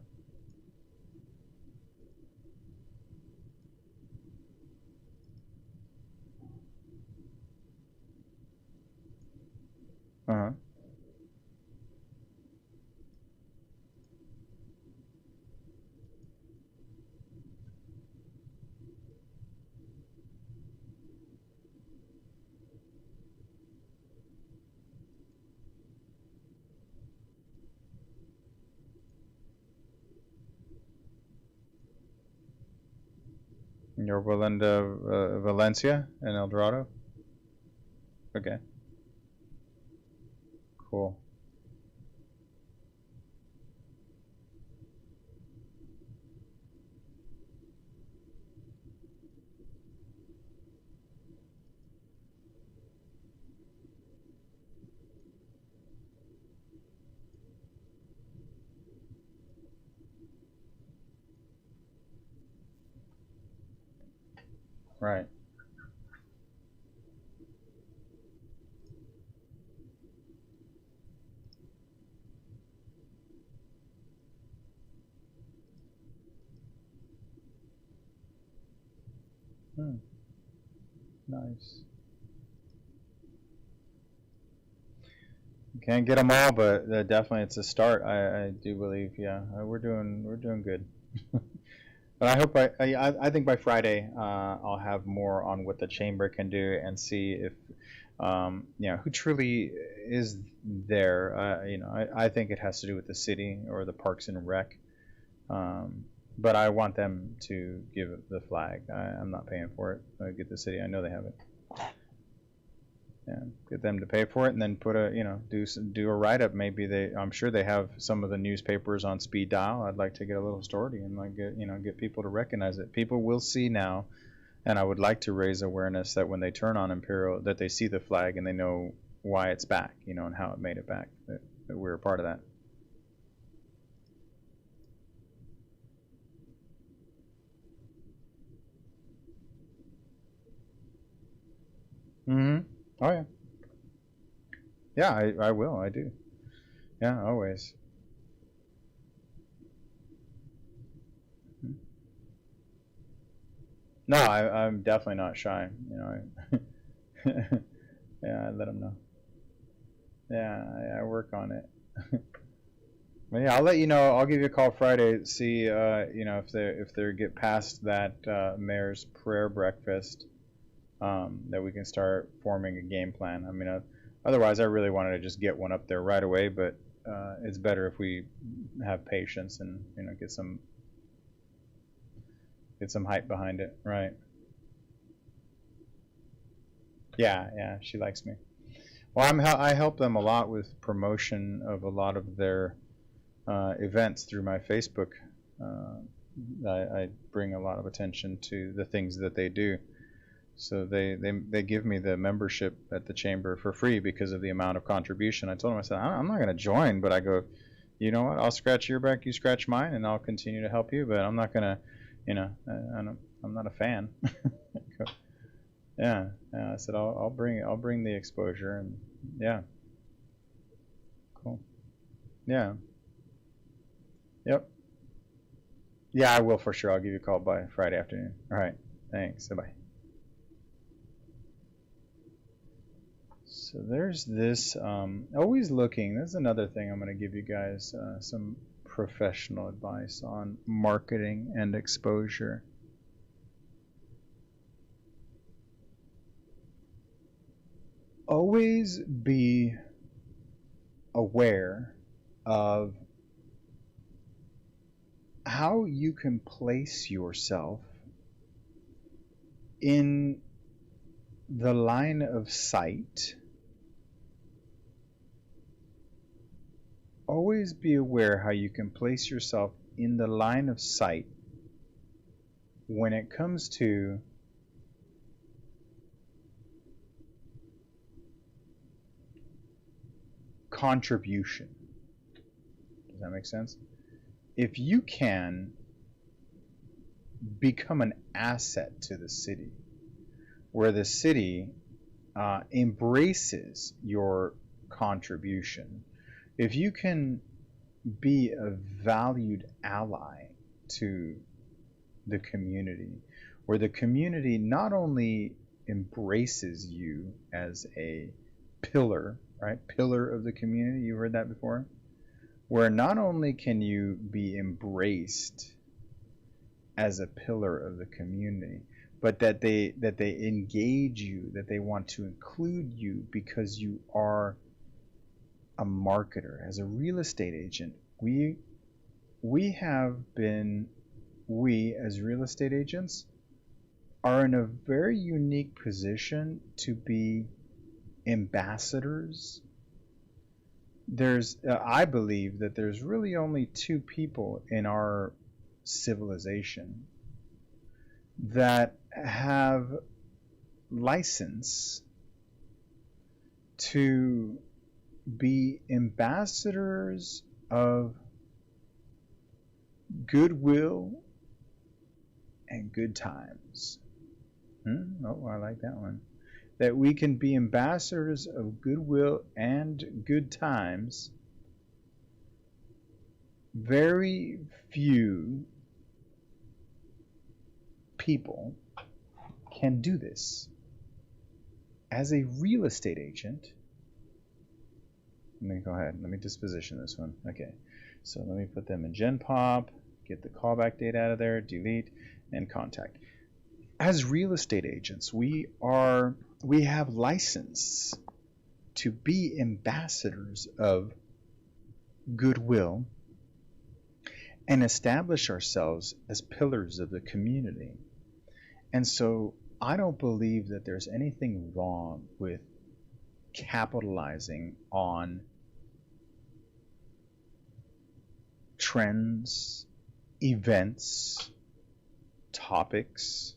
Uh-huh. Your Valencia and El Dorado? Okay, cool. Right. Hmm. Nice. Can't get them all, but definitely it's a start. I do believe, yeah, we're doing good. But I hope I think by Friday I'll have more on what the chamber can do and see if who truly is there. I think it has to do with the city or the Parks and Rec. But I want them to give the flag. I'm not paying for it. Get the city. I know they have it. Yeah, get them to pay for it, and then put do a write up. Maybe I'm sure they have some of the newspapers on speed dial. I'd like to get a little story and get people to recognize it. People will see now, and I would like to raise awareness that when they turn on Imperial, that they see the flag and they know why it's back, and how it made it back. That we're a part of that. Mm-hmm. Oh yeah. Yeah, I will. I do. Yeah, always. No, I'm definitely not shy. Yeah, I let them know. Yeah, I work on it. But yeah, I'll let you know. I'll give you a call Friday. See, if they get past that mayor's prayer breakfast, that we can start forming a game plan. I mean, otherwise, I really wanted to just get one up there right away. But it's better if we have patience and get some hype behind it. Right? Yeah. She likes me. Well, I help them a lot with promotion of a lot of their events through my Facebook. Uh, I bring a lot of attention to the things that they do. So they give me the membership at the chamber for free because of the amount of contribution. I told them, I said, I'm not going to join, but I go, you know what? I'll scratch your back, you scratch mine, and I'll continue to help you. But I'm not going to, I'm not a fan. Yeah, yeah. I said I'll bring the exposure, and yeah, cool. Yeah, yep. Yeah, I will for sure. I'll give you a call by Friday afternoon. All right. Thanks. Bye. So there's this. Always looking. That's another thing I'm going to give you guys some professional advice on marketing and exposure. Always be aware of how you can place yourself in the line of sight. Always be aware how you can place yourself in the line of sight when it comes to contribution. Does that make sense? If you can become an asset to the city, where the city embraces your contribution, if you can be a valued ally to the community, where the community not only embraces you as a pillar, right? Pillar of the community, you heard that before? Where not only can you be embraced as a pillar of the community, but that they engage you, that they want to include you because you are a marketer. As a real estate agent, we as real estate agents are in a very unique position to be ambassadors. I believe that there's really only two people in our civilization that have license to be ambassadors of goodwill and good times. Oh, I like that one. That we can be ambassadors of goodwill and good times. Very few people can do this. As a real estate agent, let me go ahead. Let me disposition this one. Okay, so let me put them in GenPop, get the callback date out of there, delete, and contact. As real estate agents, we have license to be ambassadors of goodwill and establish ourselves as pillars of the community. And so I don't believe that there's anything wrong with capitalizing on trends, events, topics.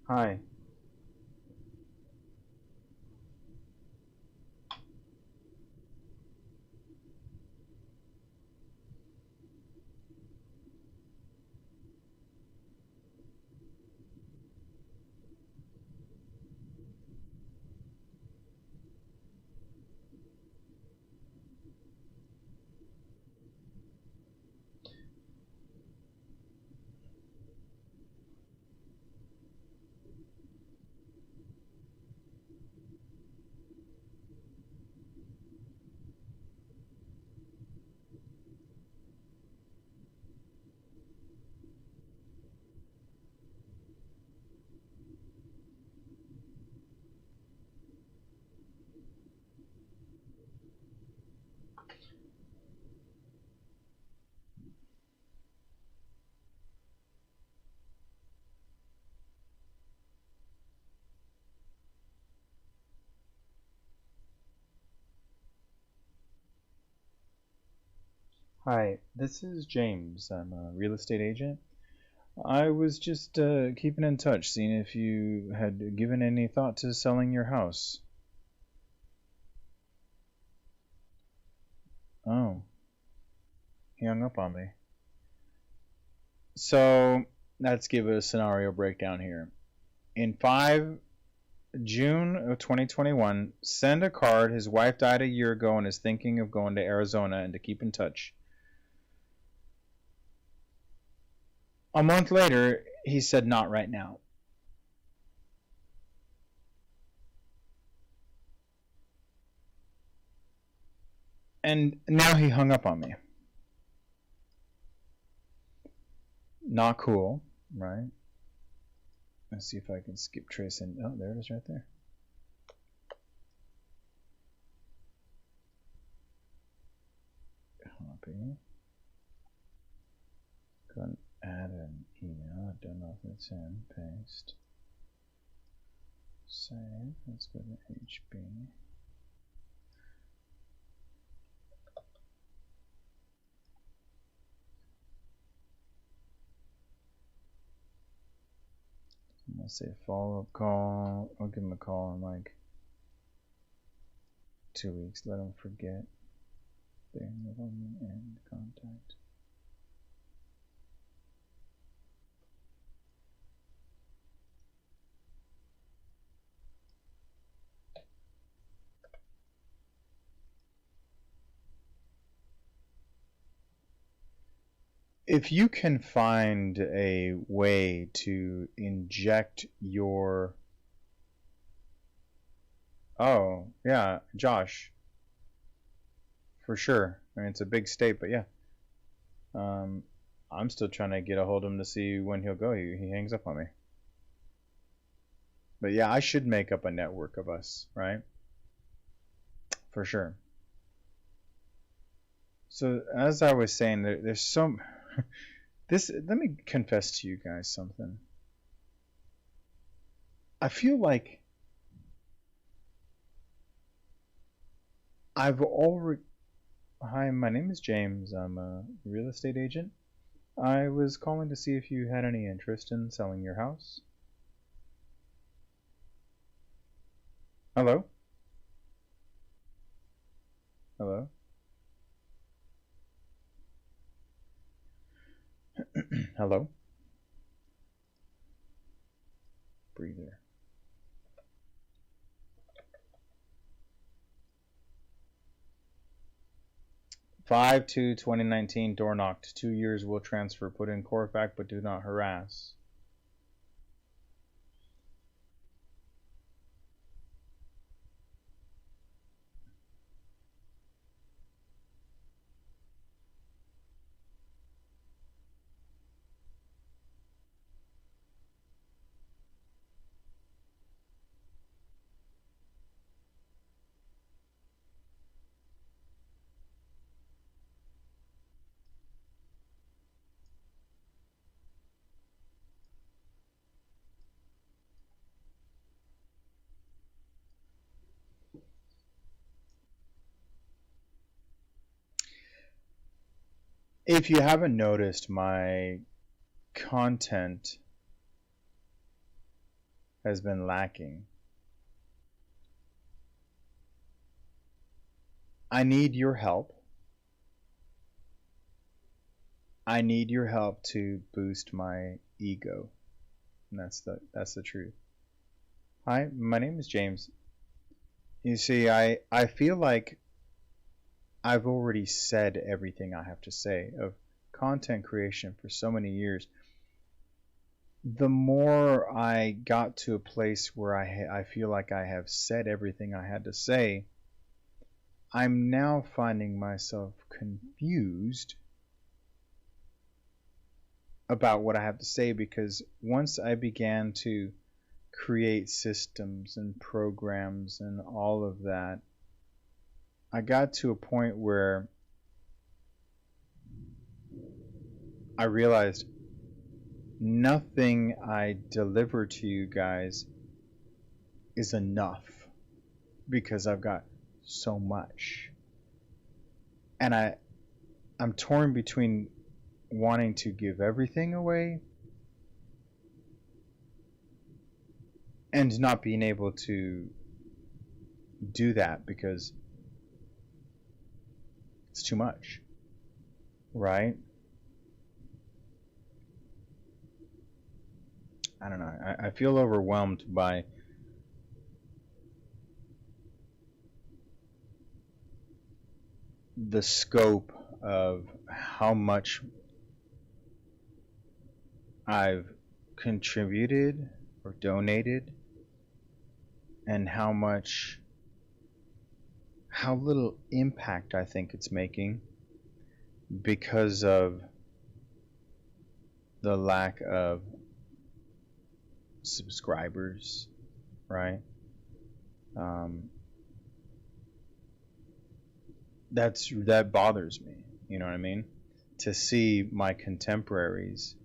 Hi. Hi, this is James. I'm a real estate agent. I was just keeping in touch, seeing if you had given any thought to selling your house. Oh, he hung up on me. So let's give a scenario breakdown here. In June of 2021, send a card. His wife died a year ago and is thinking of going to Arizona and to keep in touch. A month later, he said not right now. And now he hung up on me. Not cool, right? Let's see if I can skip trace and oh, there it is right there. Copy. Go and add an email. I don't know if it's in. Paste. Save. Let's go to HB. I'm gonna say follow-up call. I'll give him a call in like 2 weeks. Let him forget. End contact. If you can find a way to inject your... Oh, yeah, Josh. For sure. I mean, it's a big state, but yeah. I'm still trying to get a hold of him to see when he'll go. He hangs up on me. But yeah, I should make up a network of us, right? For sure. So as I was saying, there's some... Let me confess to you guys something. I feel like I've already... Hi, my name is James. I'm a real estate agent. I was calling to see if you had any interest in selling your house. Hello? Hello? Hello? Breather. 5/2/2019, door knocked. 2 years will transfer. Put in court back, but do not harass. If you haven't noticed, my content has been lacking. I need your help. I need your help to boost my ego. And that's the truth. Hi, my name is James. You see, I feel like I've already said everything I have to say of content creation for so many years. The more I got to a place where I feel like I have said everything I had to say, I'm now finding myself confused about what I have to say, because once I began to create systems and programs and all of that, I got to a point where I realized nothing I deliver to you guys is enough, because I've got so much. And I'm torn between wanting to give everything away and not being able to do that because it's too much, right? I don't know. I feel overwhelmed by the scope of how much I've contributed or donated and how little impact I think it's making because of the lack of subscribers, right? That bothers me. You know what I mean? To see my contemporaries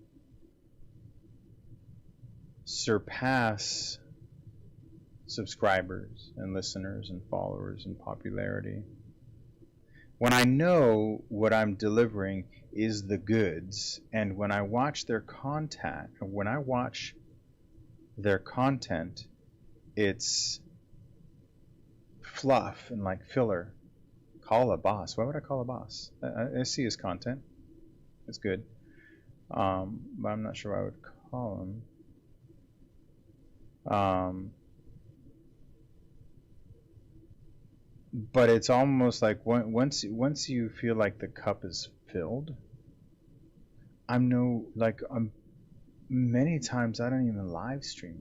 surpass subscribers and listeners and followers and popularity when I know what I'm delivering is the goods, and when I watch their content, it's fluff and like filler. Call a boss. Why would I call a boss? I see his content. It's good. But I'm not sure what I would call him. But it's almost like once you feel like the cup is filled, many times I don't even live stream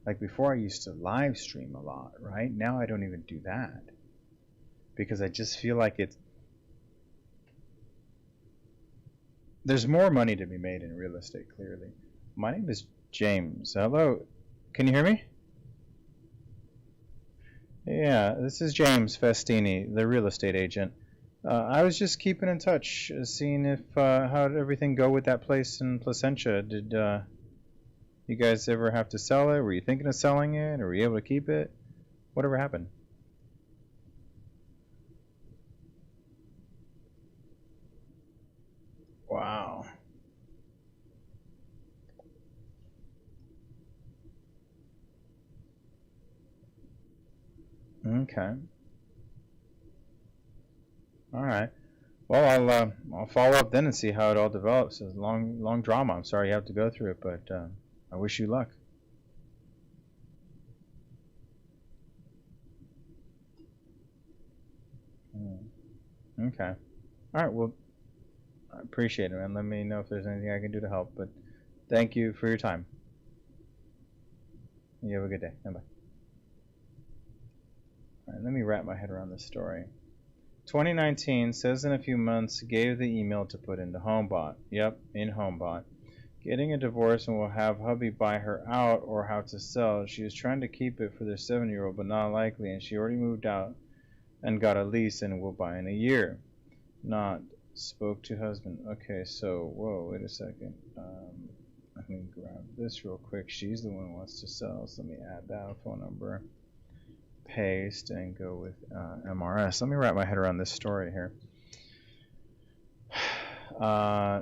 like before. I used to live stream a lot, right? Now I don't even do that because I just feel like there's more money to be made in real estate. Clearly, my name is James. Hello, can you hear me? Yeah, this is James Festini, the real estate agent. I was just keeping in touch, seeing if how did everything go with that place in Placentia. Did you guys ever have to sell it? Were you thinking of selling it? Or were you able to keep it? Whatever happened? Wow. Okay. All right. Well, I'll follow up then and see how it all develops. It's a long drama. I'm sorry you have to go through it, but I wish you luck. Okay. All right. Well, I appreciate it, man. Let me know if there's anything I can do to help. But thank you for your time. You have a good day. Bye. All right. Let me wrap my head around this story. 2019 says in a few months gave the email to put into HomeBot. Yep, in HomeBot. Getting a divorce and will have hubby buy her out or how to sell. She was trying to keep it for their 7-year-old, but not likely, and she already moved out and got a lease and will buy in a year. Not spoke to husband. Okay, so whoa, wait a second. Let me grab this real quick. She's the one who wants to sell, so let me add that phone number. Paste and go with MRS. Let me wrap my head around this story here.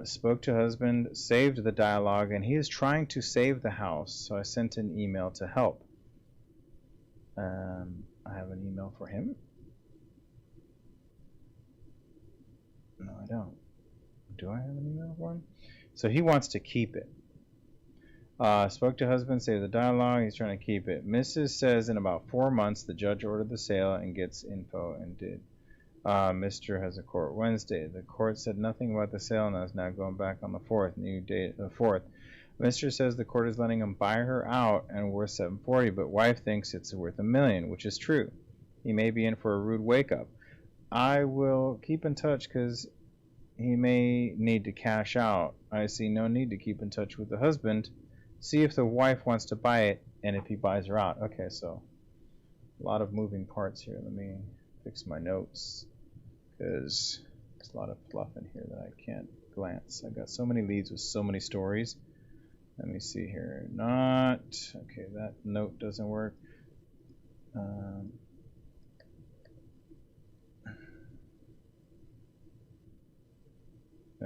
Spoke to husband, saved the dialogue, and he is trying to save the house. So I sent an email to help. I have an email for him. No, I don't. Do I have an email for him? So he wants to keep it. Spoke to husband, saved the dialogue, he's trying to keep it. Mrs. says in about 4 months the judge ordered the sale and gets info and did. Mr. has a court Wednesday. The court said nothing about the sale and is now going back on the 4th. New date, the 4th. Mr. says the court is letting him buy her out and worth $740, but wife thinks it's worth $1 million, which is true. He may be in for a rude wake-up. I will keep in touch because he may need to cash out. I see no need to keep in touch with the husband. See if the wife wants to buy it and if he buys her out. Okay, so a lot of moving parts here. Let me fix my notes because there's a lot of fluff in here that I can't glance. I got so many leads with so many stories. Let me see here. Not okay. That note doesn't work.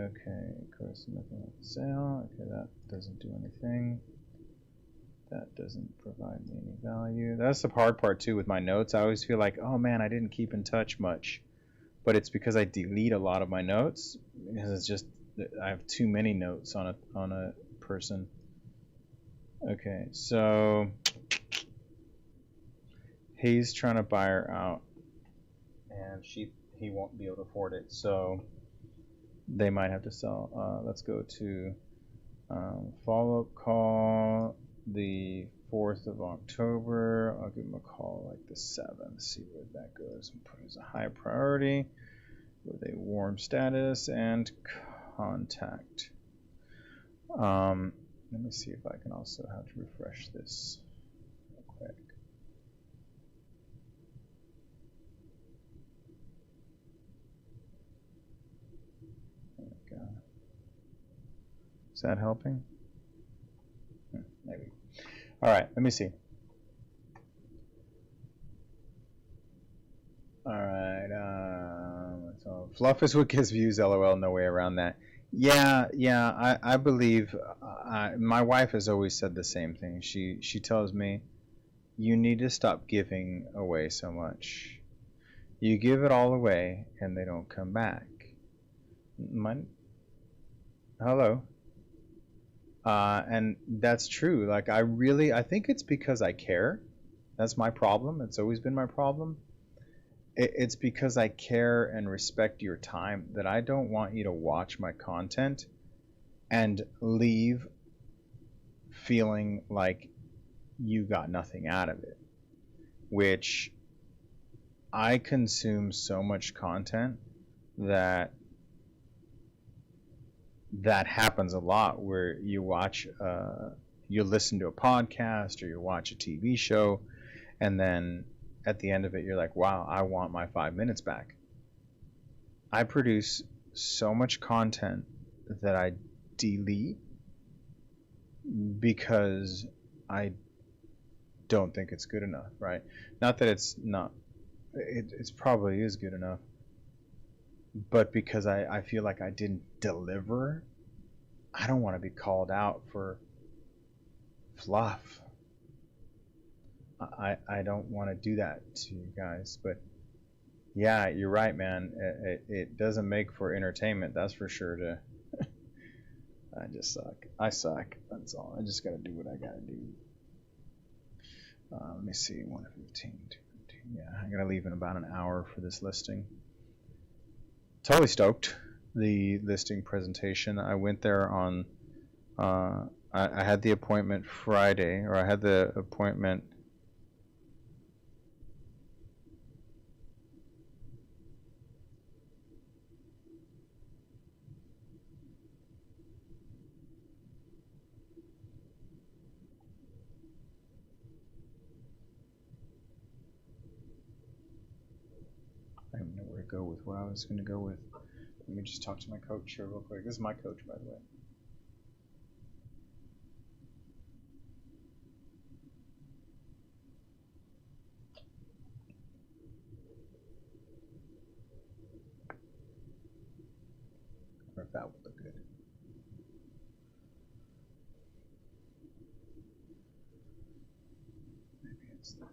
Okay, course nothing on sale. Okay, that doesn't do anything. That doesn't provide me any value. That's the hard part too with my notes. I always feel like, oh man, I didn't keep in touch much. But it's because I delete a lot of my notes because it's just I have too many notes on a person. Okay, so he's trying to buy her out, and he won't be able to afford it, so they might have to sell. Let's go to follow-up call the 4th of October. I'll give him a call like the 7th, see where that goes, and put it as a high priority with a warm status and contact. Let me see if I can also have to refresh this real quick. There we go. Is that helping? Maybe. All right, let me see. All right, so fluff is what gives views, lol, no way around that. Yeah, I believe, my wife has always said the same thing. She tells me, you need to stop giving away so much. You give it all away and they don't come back. Hello. And that's true. Like I think it's because I care. That's my problem. It's always been my problem. It's because I care and respect your time that I don't want you to watch my content and leave feeling like you got nothing out of it. Which I consume so much content that happens a lot, where you watch you listen to a podcast or you watch a TV show, and then at the end of it you're like, wow, I want my 5 minutes back. I produce so much content that I delete because I don't think it's good enough, right? Not that it's not, it's probably is good enough, but because I feel like I didn't deliver. I don't want to be called out for fluff. I don't want to do that to you guys, but yeah, you're right, man. It doesn't make for entertainment, that's for sure. I just suck. I suck. That's all. I just gotta do what I gotta do. Let me see, 1:15, 2:15. Yeah, I'm gonna leave in about an hour for this listing. Totally stoked. The listing presentation. I went there on. I had the appointment Friday, or I had the appointment. I don't know where to go with what I was going to go with. Let me just talk to my coach here real quick. This is my coach, by the way. Or if that would look good. Maybe it's there.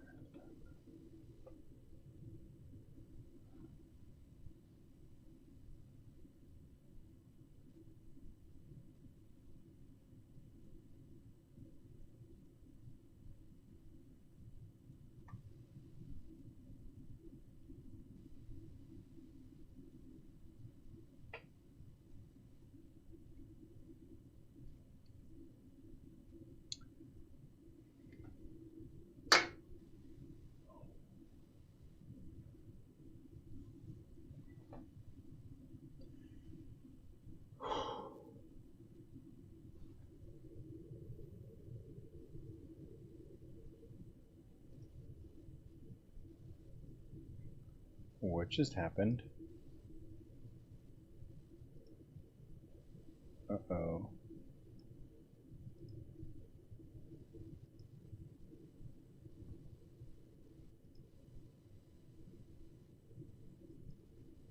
What just happened? Uh-oh.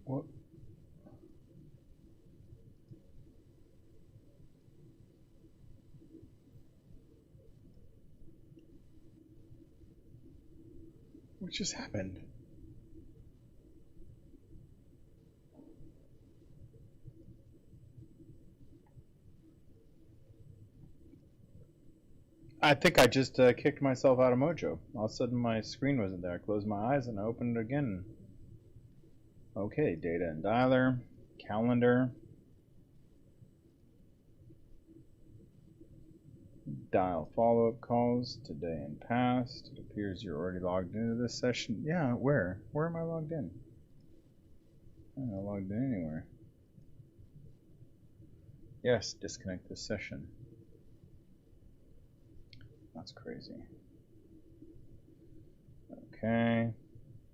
What? What just happened? I think I just kicked myself out of Mojo. All of a sudden my screen wasn't there. I closed my eyes and I opened it again. Okay, data and dialer, calendar, dial follow-up calls, today and past. It appears you're already logged into this session. Yeah, where? Where am I logged in? I'm not logged in anywhere. Yes, disconnect this session. That's crazy. Okay.